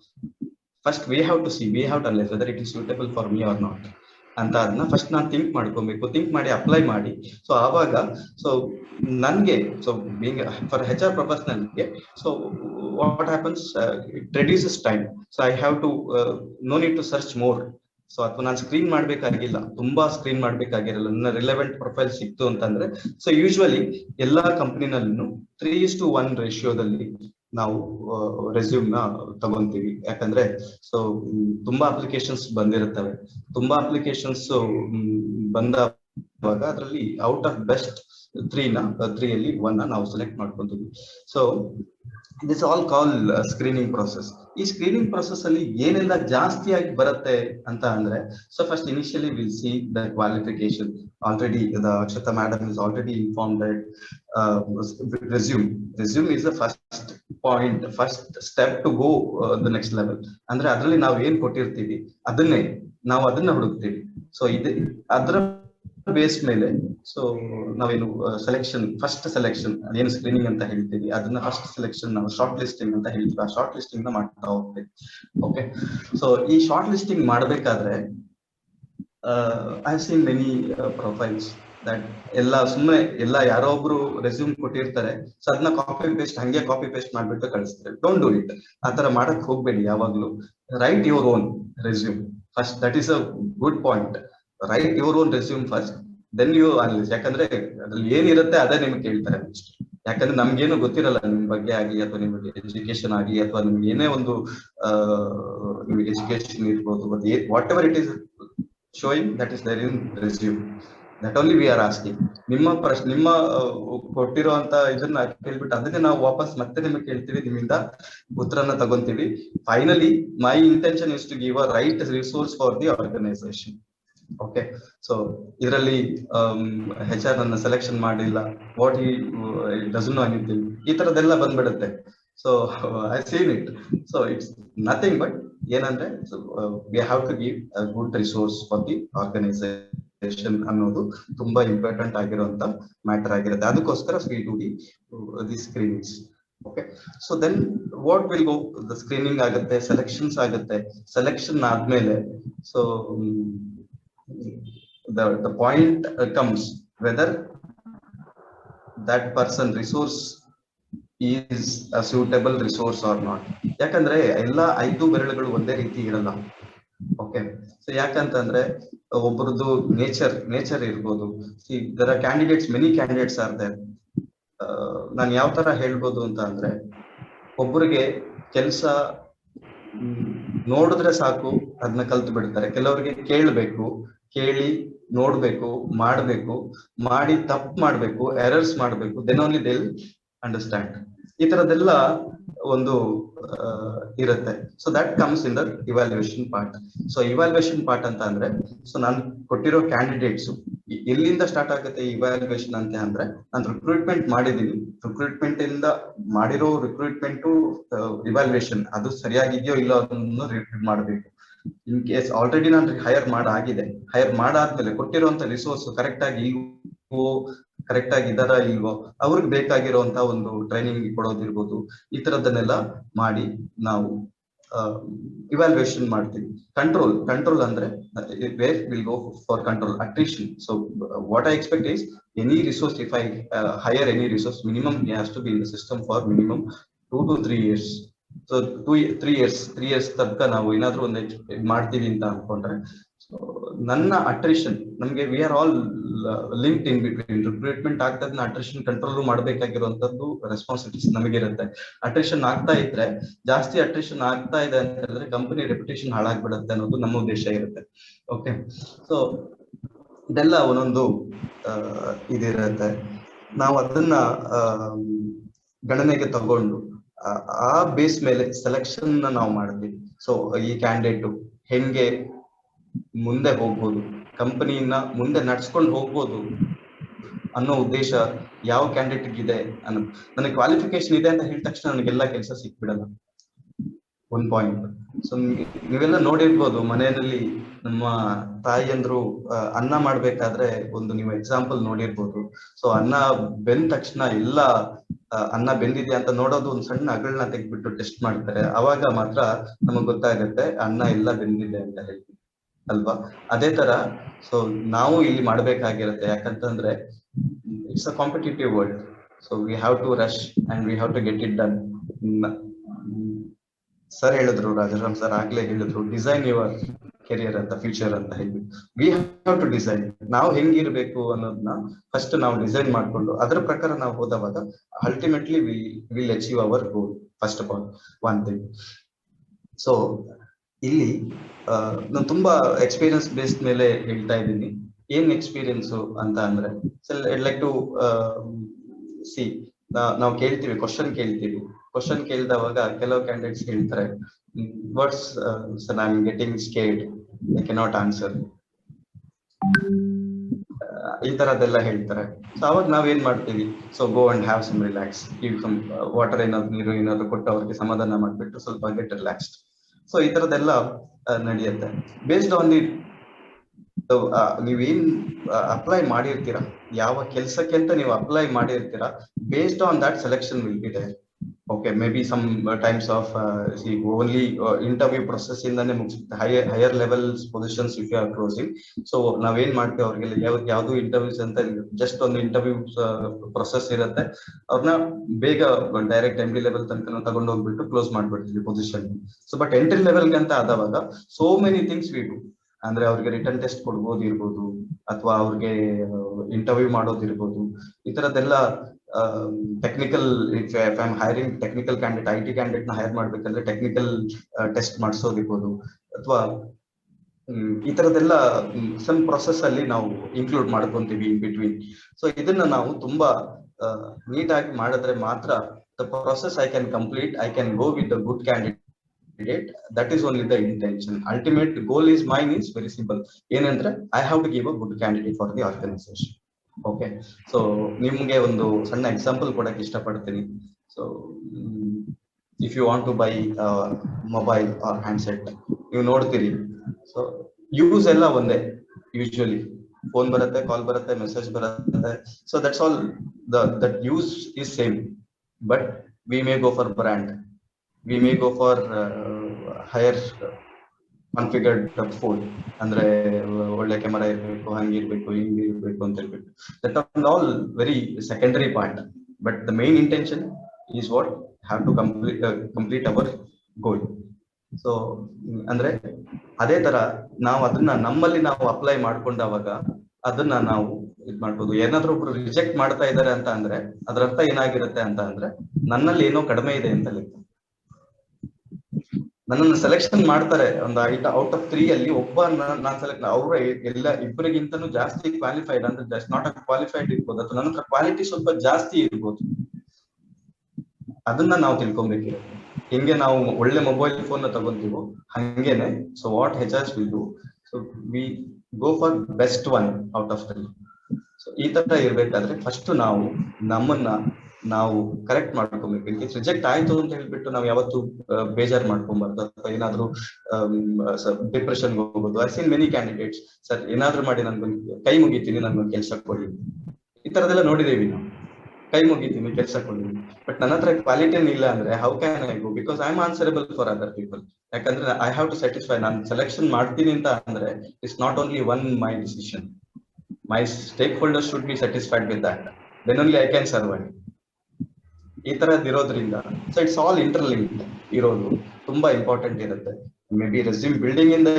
First we have to analyse whether it is suitable for me or not ಅಂತ. ಅದನ್ನ ಫಸ್ಟ್ ನಾನು ಥಿಂಕ್ ಮಾಡ್ಕೊಬೇಕು. ಥಿಂಕ್ ಮಾಡಿ ಅಪ್ಲೈ ಮಾಡಿ. ಸೊ ಆವಾಗ ಸೊ ನನ್ಗೆ ಸೊ ಬೀಂಗ್ ಫಾರ್ HR ಪ್ರೊಫೆಷನಲ್ಗೆ so what happens, it reduces time. So I have to no need to search more. So ಅಥವಾ ನಾನು ಸ್ಕ್ರೀನ್ ಮಾಡ್ಬೇಕಾಗಿಲ್ಲ, ತುಂಬಾ ಸ್ಕ್ರೀನ್ ಮಾಡ್ಬೇಕಾಗಿರಲ್ಲ. ನನ್ನ ರಿಲೆವೆಂಟ್ ಪ್ರೊಫೈಲ್ ಸಿಕ್ತು ಅಂತಂದ್ರೆ, ಸೊ ಯೂಶುವಲಿ ಎಲ್ಲಾ ಕಂಪನಿನಲ್ಲೂ 3:1 ರೇಷಿಯೋದಲ್ಲಿ ನಾವು ರೆಸ್ಯೂಮ್ ನ ತಗೊಂತೀವಿ. ಯಾಕಂದ್ರೆ ಸೊ ತುಂಬಾ ಅಪ್ಲಿಕೇಶನ್ಸ್ ಬಂದಿರುತ್ತವೆ. ತುಂಬಾ ಅಪ್ಲಿಕೇಶನ್ಸ್ ಬಂದಾಗ ಅದರಲ್ಲಿ ಔಟ್ ಆಫ್ ಬೆಸ್ಟ್ 3 1 ನಾವು ಸೆಲೆಕ್ಟ್ ಮಾಡ್ಕೊಂತೀವಿ. So this all call screening process. ಈ ಸ್ಕ್ರೀನಿಂಗ್ ಪ್ರೊಸೆಸ್ ಅಲ್ಲಿ ಏನೆಲ್ಲ ಜಾಸ್ತಿಯಾಗಿ ಬರುತ್ತೆ ಅಂತ ಅಂದ್ರೆ, so first initially will see the qualification. Already Akshata madam is already inform that resume is the first point, first step to go the next level. ಅಂದ್ರೆ ಅದರಲ್ಲಿ ನಾವು ಏನ್ ಕೊಟ್ಟಿರ್ತೀವಿ ಅದನ್ನ ಹುಡುಕ್ತೀವಿ. ಸೊ ಅದರ ಬೇಸ್ ಮೇಲೆ ಸೊ ನಾವೇನು ಫಸ್ಟ್ ಸೆಲೆಕ್ಷನ್ ಏನು ಸ್ಕ್ರೀನಿಂಗ್ ಅಂತ ಹೇಳ್ತೀವಿ, ಅದನ್ನ ಫಸ್ಟ್ ಸೆಲೆಕ್ಷನ್ ನಾವು ಶಾರ್ಟ್ ಲಿಸ್ಟಿಂಗ್ ಅಂತ ಹೇಳ್ತೀವಿ. ಆ ಶಾರ್ಟ್ ಲಿಸ್ಟಿಂಗ್ ನ ಮಾಡ್ತಾ ಹೋಗ್ತೀವಿ. ಓಕೆ, ಸೊ ಈ ಶಾರ್ಟ್ ಲಿಸ್ಟಿಂಗ್ ಮಾಡ್ಬೇಕಾದ್ರೆ I have seen many profiles. That ಎಲ್ಲ ಸುಮ್ಮನೆ ಎಲ್ಲ ಯಾರೋ ಒಬ್ರು ರೆಸ್ಯೂಮ್ ಕೊಟ್ಟಿರ್ತಾರೆ, ಸೊ ಅದನ್ನ ಹಂಗೆ ಕಾಪಿ ಪೇಸ್ಟ್ ಮಾಡ್ಬಿಟ್ಟು ಕಳಿಸ್ತಾರೆ. Don't do it. ಆತರ ಮಾಡಕ್ ಹೋಗ್ಬೇಡಿ ಯಾವಾಗ್ಲೂ. Write your own resume first. That is a good point. Write your own resume first, then you analyse. ಯಾಕಂದ್ರೆ ಅದ್ರಲ್ಲಿ ಏನಿರುತ್ತೆ ಅದೇ ನಿಮ್ಗೆ ಕೇಳ್ತಾರೆ ನೆಕ್ಸ್ಟ್. ಯಾಕಂದ್ರೆ ನಮ್ಗೇನು ಗೊತ್ತಿರಲ್ಲ ನಿಮ್ ಬಗ್ಗೆ ಆಗಿ, ಅಥವಾ ನಿಮಗೆ ಎಜುಕೇಶನ್ ಆಗಿ, ಅಥವಾ ನಿಮ್ಗೆ ಏನೇ ಒಂದು ನಿಮಗೆ ಎಜುಕೇಶನ್ ಇರ್ಬೋದು, whatever it is showing, that is there in resume. That only we are asking. ನಿಮ್ಮ ಕೊಟ್ಟಿರುವಂತ ಇದನ್ನ ಕೇಳ್ಬಿಟ್ಟು ಅದನ್ನೇ ನಾವು ವಾಪಸ್ ಮತ್ತೆ ನಿಮಗೆ ಕೇಳ್ತೀವಿ, ನಿಮ್ಮಿಂದ ಉತ್ತರನ ತಗೊಂತೀವಿ. Finally my intention is to give a right resource for the organisation. Okay, so ಇದರಲ್ಲಿ HR ನನ್ನ ಸೆಲೆಕ್ಷನ್ ಮಾಡಿಲ್ಲ, what he doesn't know anything, ಈ ತರದೆಲ್ಲ ಬಂದ್ಬಿಡುತ್ತೆ. So I seen it. So it's nothing but ಏನಂದ್ರೆ, we have to give a good resource for the organisation ಅನ್ನೋದು ತುಂಬಾ ಇಂಪಾರ್ಟೆಂಟ್ ಆಗಿರುವಂತ ಮ್ಯಾಟರ್ ಆಗಿರುತ್ತೆ. ಅದಕ್ಕೋಸ್ಕರ we do the screenings. Okay, so then what will go, the screening ಆಗುತ್ತೆ, ಸೆಲೆಕ್ಷನ್ಸ್ ಆಗುತ್ತೆ. ಸೆಲೆಕ್ಷನ್ ಆದ್ಮೇಲೆ so the point comes whether that person resource is a suitable resource or not. ಯಾಕಂದ್ರೆ ಎಲ್ಲ 5 ಬೆರಳುಗಳು ಒಂದೇ ರೀತಿ ಇರಲ್ಲ. ಓಕೆ, ಸೊ ಯಾಕಂತಂದ್ರೆ ಒಬ್ಬರದ್ದು ನೇಚರ್ ಇರ್ಬೋದು. there are candidates, many candidates are there. ನಾನು ಯಾವ ತರ ಹೇಳ್ಬೋದು ಅಂತ ಅಂದ್ರೆ, ಒಬ್ಬರಿಗೆ ಕೆಲಸ ನೋಡಿದ್ರೆ ಸಾಕು ಅದನ್ನ ಕಲ್ತು ಬಿಡ್ತಾರೆ. ಕೆಲವರಿಗೆ ಕೇಳಿ ನೋಡ್ಬೇಕು, ಮಾಡಿ ತಪ್ಪು ಮಾಡ್ಬೇಕು, ಎರರ್ಸ್ ಮಾಡ್ಬೇಕು, then only they will understand. ಈ ತರದೆಲ್ಲ ಒಂದು ಇರುತ್ತೆ. So that comes in the evaluation part. So evaluation part ಅಂತ ಅಂದ್ರೆ, ಸೊ ನಾನು ಕೊಟ್ಟಿರೋ ಕ್ಯಾಂಡಿಡೇಟ್ಸ್ ಎಲ್ಲಿಂದ ಸ್ಟಾರ್ಟ್ ಆಗುತ್ತೆ ಇವ್ಯಾಲ್ಯೂಯೇಷನ್ ಅಂತ ಅಂದ್ರೆ, ನಾನು ರಿಕ್ರೂಟ್ಮೆಂಟ್ ಮಾಡಿದೀನಿ, ರಿಕ್ರೂಟ್ಮೆಂಟ್ ಇಂದ ಮಾಡಿರೋ ರಿಕ್ರೂಟ್ಮೆಂಟ್ ಇವ್ಯಾಲ್ಯೂಯೇಷನ್ ಅದು ಸರಿಯಾಗಿದೆಯೋ ಇಲ್ಲ ಅದನ್ನು ರಿವ್ಯೂ ಮಾಡಬೇಕು. ಇನ್ ಕೇಸ್ ಆಲ್ರೆಡಿ ನಾನು ಹೈರ್ ಮಾಡಾದ್ಮೇಲೆ ಕೊಟ್ಟಿರುವಂತ ರಿಸೋರ್ಸ್ ಕರೆಕ್ಟ್ ಆಗಿದಾರ ಇಲ್ವೋ, ಅವ್ರಿಗೆ ಬೇಕಾಗಿರುವಂತ ಒಂದು ಟ್ರೈನಿಂಗ್ ಕೊಡೋದಿರ್ಬೋದು, ಈ ತರದನ್ನೆಲ್ಲ ಮಾಡಿ ನಾವು ಇವ್ಯಾಲ್ಯೂಯೇಷನ್ ಮಾಡ್ತೀವಿ. ಕಂಟ್ರೋಲ್ ಅಂದ್ರೆ where will go for control attrition. So what I expect is any resource, if I hire any resource, minimum has to be in the system for minimum 2 to 3 years. So 3 years ತನಕ ನಾವು ಏನಾದ್ರೂ ಒಂದು ಮಾಡ್ತೀವಿ ಅಂತ ಅನ್ಕೊಂಡ್ರೆ, ನನ್ನ ಅಟ್ರಿಷನ್ ನಮ್ಗೆ we are all linked in between. Recruitment ಆಗ್ತದನ್ನ ಅಟ್ರಿಷನ್ ಕಂಟ್ರೋಲ್ ಮಾಡಬೇಕಾಗಿರುವಂತದ್ದು ರೆಸ್ಪಾನ್ಸಿಬಿಲಿಟೀಸ್ ನಮಗಿರುತ್ತೆ. ಅಟ್ರಿಷನ್ ಆಗ್ತಾ ಇದ್ರೆ, ಜಾಸ್ತಿ ಅಟ್ರಿಷನ್ ಆಗ್ತಾ ಇದೆ ಅಂತ ಹೇಳಿದ್ರೆ ಕಂಪನಿ ರೆಪ್ಯುಟೇಷನ್ ಹಾಳಾಗ್ಬಿಡುತ್ತೆ ಅನ್ನೋದು ನಮ್ಮ ಉದ್ದೇಶ ಇರುತ್ತೆ. ಓಕೆ, ಸೊ ಇದೆಲ್ಲ ಒಂದೊಂದು ಇದಿರುತ್ತೆ. ನಾವು ಅದನ್ನ ಗಣನೆಗೆ ತಗೊಂಡು ಆ ಬೇಸ್ ಮೇಲೆ ಸೆಲೆಕ್ಷನ್ ನಾವು ಮಾಡ್ತೀವಿ. ಸೊ ಈ ಕ್ಯಾಂಡಿಡೇಟ್ ಹೆಂಗೆ ಮುಂದೆ ಹೋಗ್ಬೋದು, ಕಂಪನಿಯನ್ನ ಮುಂದೆ ನಡ್ಸ್ಕೊಂಡು ಹೋಗ್ಬೋದು ಅನ್ನೋ ಉದ್ದೇಶ ಯಾವ ಕ್ಯಾಂಡಿಡೇಟ್ ಇದೆ ಅನ್ನೋ. ನನಗೆ ಕ್ವಾಲಿಫಿಕೇಶನ್ ಇದೆ ಅಂತ ಹೇಳಿದ ತಕ್ಷಣ ನನಗೆಲ್ಲ ಕೆಲಸ ಸಿಕ್ಬಿಡಲ್ಲ. ಒಂದ್ ಪಾಯಿಂಟ್. ಸೊ ನೀವೆಲ್ಲ ನೋಡಿರ್ಬೋದು, ಮನೆಯಲ್ಲಿ ನಮ್ಮ ತಾಯಿಯಂದ್ರು ಅನ್ನ ಮಾಡ್ಬೇಕಾದ್ರೆ ಒಂದು ನೀವು ಎಕ್ಸಾಂಪಲ್ ನೋಡಿರ್ಬೋದು. ಸೊ ಅನ್ನ ಬೆಂದ ತಕ್ಷಣ ಎಲ್ಲ ಅನ್ನ ಬೆಂದಿದೆ ಅಂತ ನೋಡೋದು, ಒಂದ್ ಸಣ್ಣ ಅಗಳನ್ನ ತೆಗೆದ್ಬಿಟ್ಟು ಟೆಸ್ಟ್ ಮಾಡ್ತಾರೆ. ಅವಾಗ ಮಾತ್ರ ನಮಗ್ ಗೊತ್ತಾಗುತ್ತೆ ಅನ್ನ ಎಲ್ಲ ಬೆಂದಿದೆ ಅಂತ ಹೇಳಿ, ಅಲ್ವಾ? ಅದೇ ತರ ಸೊ ನಾವು ಇಲ್ಲಿ ಮಾಡ್ಬೇಕಾಗಿರುತ್ತೆ. ಯಾಕಂತಂದ್ರೆ it's a competitive world. So we have to rush and we have to get it done. Sir ಹೇಳಿದ್ರು, ರಾಜಾರಾಮ್ ಸರ್ ಆಗ್ಲೇ ಹೇಳಿದ್ರು, ಡಿಸೈನ್ ಯುವರ್ ಕೆರಿಯರ್ ಅಂತ, ಫ್ಯೂಚರ್ ಅಂತ ಹೇಳಿ. We have to design. ನಾವು ಹೆಂಗಿರ್ಬೇಕು ಅನ್ನೋದನ್ನ ಫಸ್ಟ್ ನಾವು ಡಿಸೈನ್ ಮಾಡ್ಕೊಂಡು ಅದರ ಪ್ರಕಾರ ನಾವು ಹೋದವಾಗ ultimately will achieve our goal. First of all one thing. So ಇಲ್ಲಿ ನಾನು ತುಂಬಾ ಎಕ್ಸ್ಪೀರಿಯನ್ಸ್ ಬೇಸ್ಡ್ ಮೇಲೆ ಹೇಳ್ತಾ ಇದ್ದೀನಿ. ಏನ್ ಎಕ್ಸ್ಪೀರಿಯನ್ಸ್ ಅಂತ ಅಂದ್ರೆ, ಲೈಕ್ ಟು ಸಿ, ನಾವು ಕೇಳ್ತೀವಿ, ಕ್ವಶನ್ ಕೇಳಿದವಾಗ ಕೆಲವು ಕ್ಯಾಂಡಿಡೇಟ್ಸ್ ಹೇಳ್ತಾರೆ, what's sir I am getting scared, I cannot answer, ಈ ತರದೆಲ್ಲ ಹೇಳ್ತಾರೆ. ಸೊ ಅವಾಗ ನಾವೇನ್ ಮಾಡ್ತೀವಿ, so go and have some relax, ಈಗ ಸಮ್ ವಾಟರ್ ಏನಾದ್ರು, ನೀರು ಏನಾದ್ರು ಕೊಟ್ಟು ಅವ್ರಿಗೆ ಸಮಾಧಾನ ಮಾಡ್ಬಿಟ್ಟು ಸ್ವಲ್ಪ ಗೆಟ್ ರಿಲ್ಯಾಕ್ಸ್ಡ್. ಸೊ ಈ ತರದೆಲ್ಲ ನಡೆಯುತ್ತೆ. ಬೇಸ್ಡ್ ಆನ್ ದಿ ನೀವೇನ್ ಅಪ್ಲೈ ಮಾಡಿರ್ತೀರಾ, ಯಾವ ಕೆಲ್ಸಕ್ಕೆ ಅಂತ ನೀವು ಅಪ್ಲೈ ಮಾಡಿರ್ತೀರಾ, based on that selection will be there. Okay, maybe some times of see only interview process ಇಂದಾನೆ ಮುಗಿಸುತ್ತೆ. higher levels positions if you are closing. So ನಾವೇನ್ ಮಾಡ್ತೇವೆ ಅವ್ರಿಗೆ ಯಾವ್ದು ಇಂಟರ್ವ್ಯೂಸ್ ಅಂತ ಜಸ್ಟ್ ಒಂದು ಇಂಟರ್ವ್ಯೂ ಪ್ರೊಸೆಸ್ ಇರುತ್ತೆ, ಅವ್ರನ್ನ ಬೇಗ ಡೈರೆಕ್ಟ್ MD ಲೆವೆಲ್ ತನಕ ತಗೊಂಡು ಹೋಗ್ಬಿಟ್ಟು ಕ್ಲೋಸ್ ಮಾಡ್ಬಿಡ್ತೀವಿ ಪೊಸಿಷನ್. ಸೊ ಬಟ್ ಎಂಟ್ರಿ ಲೆವೆಲ್ಗೆ ಅಂತ ಆದವಾಗ so many things we do. ಅಂದ್ರೆ ಅವ್ರಿಗೆ ರಿಟರ್ನ್ ಟೆಸ್ಟ್ ಕೊಡ್ಬೋದು ಇರ್ಬೋದು, ಅಥವಾ ಅವ್ರಿಗೆ ಇಂಟರ್ವ್ಯೂ ಮಾಡೋದಿರ್ಬೋದು, ಈ ತರದೆಲ್ಲ technical if I am hiring technical candidate, IT candidate ನ ಹೈರ್ ಮಾಡ್ಬೇಕಂದ್ರೆ ಟೆಕ್ನಿಕಲ್ ಟೆಸ್ಟ್ ಮಾಡಿಸೋದಿರ್ಬೋದು, ಅಥವಾ ಈ ತರದೆಲ್ಲ ಸಮ್ ಪ್ರೊಸೆಸ್ ಅಲ್ಲಿ ನಾವು ಇನ್ಕ್ಲೂಡ್ ಮಾಡ್ಕೊಂತೀವಿ ಇನ್ ಬಿಟ್ವೀನ್. ಸೊ ಇದನ್ನ ನಾವು ತುಂಬಾ ನೀಟಾಗಿ ಮಾಡಿದ್ರೆ ಮಾತ್ರ the process I can complete, I can go with the good candidate. That is only the intention. Ultimate goal is mine is very simple. ಏನಂದ್ರೆ I have to give a good candidate for the organization. Okay, so ನಿಮ್ಗೆ ಒಂದು ಸಣ್ಣ ಎಕ್ಸಾಂಪಲ್ ಕೊಡಕ್ಕೆ ಇಷ್ಟಪಡ್ತೀನಿ. So if you want to buy mobile or handset, ನೀವು ನೋಡ್ತೀರಿ, ಸೊ ಯೂಸ್ ಎಲ್ಲ ಒಂದೇ. ಯೂಶುವಲಿ ಫೋನ್ ಬರುತ್ತೆ, ಕಾಲ್ ಬರುತ್ತೆ, ಮೆಸೇಜ್ ಬರುತ್ತೆ. So that's all, that use is same, but we may go for brand, we may go for higher configured phone. ಅಂದ್ರೆ ಒಳ್ಳೆ ಕ್ಯಾಮರಾ ಇರಬೇಕು, ಹಂಗಿರ್ಬೇಕು, ಹಿಂಗಿರ್ಬೇಕು ಅಂತ ಹೇಳ್ಬಿಟ್ಟು, that are all very secondary part, but the main intention is what have to complete our goal. So ಅಂದ್ರೆ ಅದೇ ತರ ನಾವು ಅದನ್ನ ನಮ್ಮಲ್ಲಿ ನಾವು ಅಪ್ಲೈ ಮಾಡ್ಕೊಂಡಾಗ ಅದನ್ನ ನಾವು ಇದ್ ಮಾಡ್ಬೋದು. ಏನಾದ್ರೂ ಒಬ್ರು ರಿಜೆಕ್ಟ್ ಮಾಡ್ತಾ ಇದಾರೆ ಅಂತ ಅಂದ್ರೆ ಅದ್ರ ಅರ್ಥ ಏನಾಗಿರುತ್ತೆ ಅಂತ ಅಂದ್ರೆ ನನ್ನಲ್ಲಿ ಏನೋ ಕಡಿಮೆ ಇದೆ ಅಂತ ಲೆಕ್ಕ. ನನ್ನನ್ನು ಸೆಲೆಕ್ಷನ್ ಮಾಡ್ತಾರೆ ಒಂದು ಔಟ್ ಆಫ್ 3 ಅಲ್ಲಿ ಒಬ್ಬ ನಾನ್ ಸೆಲೆಕ್ಟ್, ಅವ್ರ ಎಲ್ಲ ಇಬ್ಬರಿಗಿಂತನೂ ಜಾಸ್ತಿ ಕ್ವಾಲಿಫೈಡ್ ಅಂದ್ರೆ ಜಸ್ಟ್ ನಾಟ್ ಅ ಕ್ವಾಲಿಫೈಡ್ ಇರ್ಬೋದು, ಅಥವಾ ನನ್ನ ಹತ್ರ ಕ್ವಾಲಿಟಿ ಸ್ವಲ್ಪ ಜಾಸ್ತಿ ಇರ್ಬೋದು. ಅದನ್ನ ನಾವು ತಿಳ್ಕೊಬೇಕು. ಹೆಂಗೆ ನಾವು ಒಳ್ಳೆ ಮೊಬೈಲ್ ಫೋನ್ ತಗೊಂತೀವೋ ಹಂಗೇನೆ. So what HR will do, so we go for best one out of 3. So ಈ ತರ ಇರ್ಬೇಕಾದ್ರೆ ಫಸ್ಟ್ ನಾವು ನಮ್ಮನ್ನ ನಾವು ಕರೆಕ್ಟ್ ಮಾಡ್ಕೊಬೇಕು. ಇನ್ಕೇಸ್ ರಿಜೆಕ್ಟ್ ಆಯ್ತು ಅಂತ ಹೇಳ್ಬಿಟ್ಟು ನಾವು ಯಾವತ್ತು ಬೇಜಾರ್ ಮಾಡ್ಕೊಬಾರ್ದು, ಅಥವಾ ಏನಾದ್ರು ಡಿಪ್ರೆಷನ್ ಹೋಗ್ಬೋದು. I seen many candidates, sir ಏನಾದ್ರು ಮಾಡಿ ನನ್ಗೊಂದು ಕೈ ಮುಗಿತೀನಿ, ನನ್ಗೊಂದು ಕೆಲಸ ಕೊಡಿ, ಈ ತರದೆಲ್ಲ ನೋಡಿದೇವಿ ನಾವು. ಕೈ ಮುಗಿತೀನಿ, ಕೆಲಸ ಕೊಡಿ, ಬಟ್ ನನ್ನ ಹತ್ರ ಕ್ವಾಲಿಟಿ ಇಲ್ಲ ಅಂದ್ರೆ how can I go, because I am answerable for other people. ಯಾಕಂದ್ರೆ ಐ ಹ್ಯಾವ್ ಟು ಸ್ಯಾಟಿಸ್ಫೈ. ನಾನು ಸೆಲೆಕ್ಷನ್ ಮಾಡ್ತೀನಿ ಅಂತ ಅಂದ್ರೆ it's not only one my decision, my stakeholder should be satisfied with that, then only I can survive. ಈ ತರದ್ ಇರೋದ್ರಿಂದ ಸೊ ಇಟ್ಸ್ ಆಲ್ ಇಂಟರ್ಲಿಂಕ್ಡ್ ಇರೋದು ತುಂಬಾ ಇಂಪಾರ್ಟೆಂಟ್ ಇರುತ್ತೆ. ಮೇ ಬಿ ರೆಸ್ಯೂಮ್ ಬಿಲ್ಡಿಂಗ್ ಇಂದ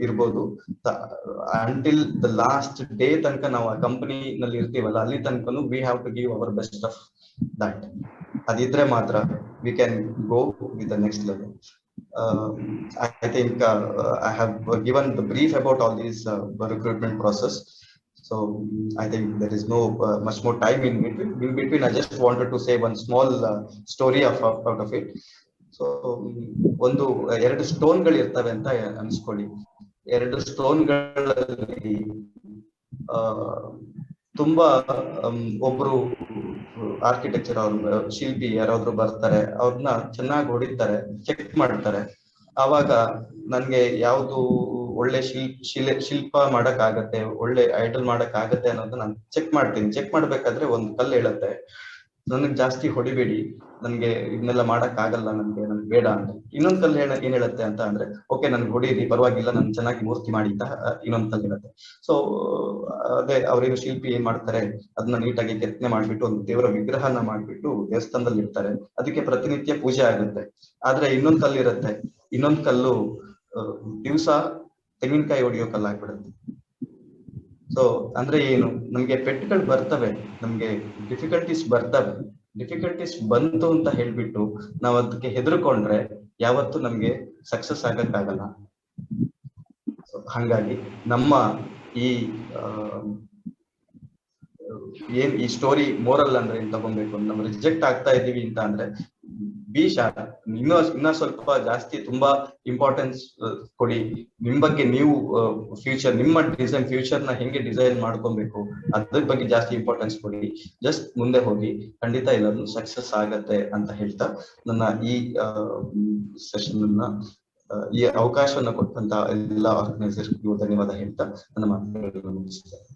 ಇರ್ಬೋದು ಅಂಟಿಲ್ ದ ಲಾಸ್ಟ್ ಡೇ ತನಕ ನಾವು ಆ ಕಂಪನಿ ನಲ್ಲಿ ಇರ್ತೀವಲ್ಲ, ಅಲ್ಲಿ ತನಕನು we have to give our best of that. ಅದಿದ್ರೆ ಮಾತ್ರ we can go with the next level. I think I have given the brief about all these recruitment process. So I think there is no much more time in between. In between, I just wanted to say one small story out of it. So ಒಂದು 2 ಸ್ಟೋನ್ಗಳು ಇರ್ತವೆ ಅಂತ ಅನ್ಸ್ಕೊಳ್ಳಿ. 2 ಸ್ಟೋನ್ಗಳಲ್ಲಿ ತುಂಬಾ ಒಬ್ರು ಆರ್ಕಿಟೆಕ್ಚರ್ ಅವ್ರ ಶಿಲ್ಪಿ ಯಾರಾದ್ರೂ ಬರ್ತಾರೆ, ಅವ್ರನ್ನ ಚೆನ್ನಾಗಿ ಹೊಡಿತಾರೆ, ಚೆಕ್ ಮಾಡ್ತಾರೆ. ಆವಾಗ ನನ್ಗೆ ಯಾವ್ದು ಒಳ್ಳೆ ಶಿಲ್ಪ ಮಾಡಕ್ ಆಗತ್ತೆ, ಒಳ್ಳೆ ಐಡಲ್ ಮಾಡಕ್ ಆಗತ್ತೆ ಅನ್ನೋದು ನಾನು ಚೆಕ್ ಮಾಡ್ತೀನಿ. ಚೆಕ್ ಮಾಡ್ಬೇಕಾದ್ರೆ ಒಂದು ಕಲ್ಲು ಹೇಳುತ್ತೆ, ನನಗ್ ಜಾಸ್ತಿ ಹೊಡಿಬೇಡಿ, ನನ್ಗೆ ಇದನ್ನೆಲ್ಲ ಮಾಡಕ್ ಆಗಲ್ಲ, ನನ್ಗೆ ಬೇಡ ಅಂತ. ಇನ್ನೊಂದ್ ಕಲ್ಲು ಏನ್ ಹೇಳುತ್ತೆ ಅಂತ ಅಂದ್ರೆ ಓಕೆ ನನ್ಗೆ ಹೊಡೀರಿ, ಪರವಾಗಿಲ್ಲ, ನನ್ ಚೆನ್ನಾಗಿ ಮೂರ್ತಿ ಮಾಡಿ ಅಂತ ಇನ್ನೊಂದ್ ಕಲ್ಲು ಹೇಳುತ್ತೆ. ಸೊ ಅದೇ ಅವ್ರೇನು ಶಿಲ್ಪಿ ಏನ್ ಮಾಡ್ತಾರೆ, ಅದನ್ನ ನೀಟಾಗಿ ಕೆತ್ತನೆ ಮಾಡ್ಬಿಟ್ಟು ಒಂದು ದೇವರ ವಿಗ್ರಹನ ಮಾಡ್ಬಿಟ್ಟು ದೇವಸ್ಥಾನದಲ್ಲಿ ಇಡ್ತಾರೆ, ಅದಕ್ಕೆ ಪ್ರತಿನಿತ್ಯ ಪೂಜೆ ಆಗುತ್ತೆ. ಆದ್ರೆ ಇನ್ನೊಂದ್ ಕಲ್ಲು ಇರುತ್ತೆ, ಇನ್ನೊಂದ್ ಕಲ್ಲು ದಿವ್ಸ ತೆಂಗಿನಕಾಯಿ ಹೊಡಿಯೋ ಕಲ್ಲು ಆಗ್ಬಿಡುತ್ತೆ. ಸೊ ಅಂದ್ರೆ ಏನು, ನಮ್ಗೆ ಪೆಟ್ಗಳು ಬರ್ತವೆ, ನಮ್ಗೆ ಡಿಫಿಕಲ್ಟೀಸ್ ಬರ್ತವೆ. ಡಿಫಿಕಲ್ಟೀಸ್ ಬಂತು ಅಂತ ಹೇಳ್ಬಿಟ್ಟು ನಾವ್ ಅದಕ್ಕೆ ಹೆದರ್ಕೊಂಡ್ರೆ ಯಾವತ್ತು ನಮ್ಗೆ ಸಕ್ಸಸ್ ಆಗಕ್ಕಾಗಲ್ಲ. ಹಂಗಾಗಿ ನಮ್ಮ ಈ ಏನ್ ಈ ಸ್ಟೋರಿ ಮೋರಲ್ ಅಂದ್ರೆ ಏನ್ ತಗೊಬೇಕು, ನಾವು ರಿಜೆಕ್ಟ್ ಆಗ್ತಾ ಇದೀವಿ ಅಂತ ಅಂದ್ರೆ ಬಿ ಶಾರ್ಟ್, ಇನ್ನ ಸ್ವಲ್ಪ ಜಾಸ್ತಿ ತುಂಬಾ ಇಂಪಾರ್ಟೆನ್ಸ್ ಕೊಡಿ. ನಿಮ್ ಬಗ್ಗೆ ನೀವು ಫ್ಯೂಚರ್, ನಿಮ್ಮ ಡಿಸೈನ್ ಫ್ಯೂಚರ್ ನ ಹೆಂಗೆ ಡಿಸೈನ್ ಮಾಡ್ಕೊಬೇಕು ಅದ್ರ ಬಗ್ಗೆ ಜಾಸ್ತಿ ಇಂಪಾರ್ಟೆನ್ಸ್ ಕೊಡಿ. ಜಸ್ಟ್ ಮುಂದೆ ಹೋಗಿ, ಖಂಡಿತ ಎಲ್ಲರೂ ಸಕ್ಸಸ್ ಆಗತ್ತೆ ಅಂತ ಹೇಳ್ತಾ ನನ್ನ ಈ ಸೆಷನ್ ಅನ್ನ, ಈ ಅವಕಾಶವನ್ನ ಕೊಟ್ಟಂತ ಎಲ್ಲ ಆರ್ಗನೈಸರ್ಗೂ ಧನ್ಯವಾದ ಹೇಳ್ತಾ ನನ್ನ ಮಾತುಗಳನ್ನು ಮುಗಿಸಿದ್ದಾರೆ.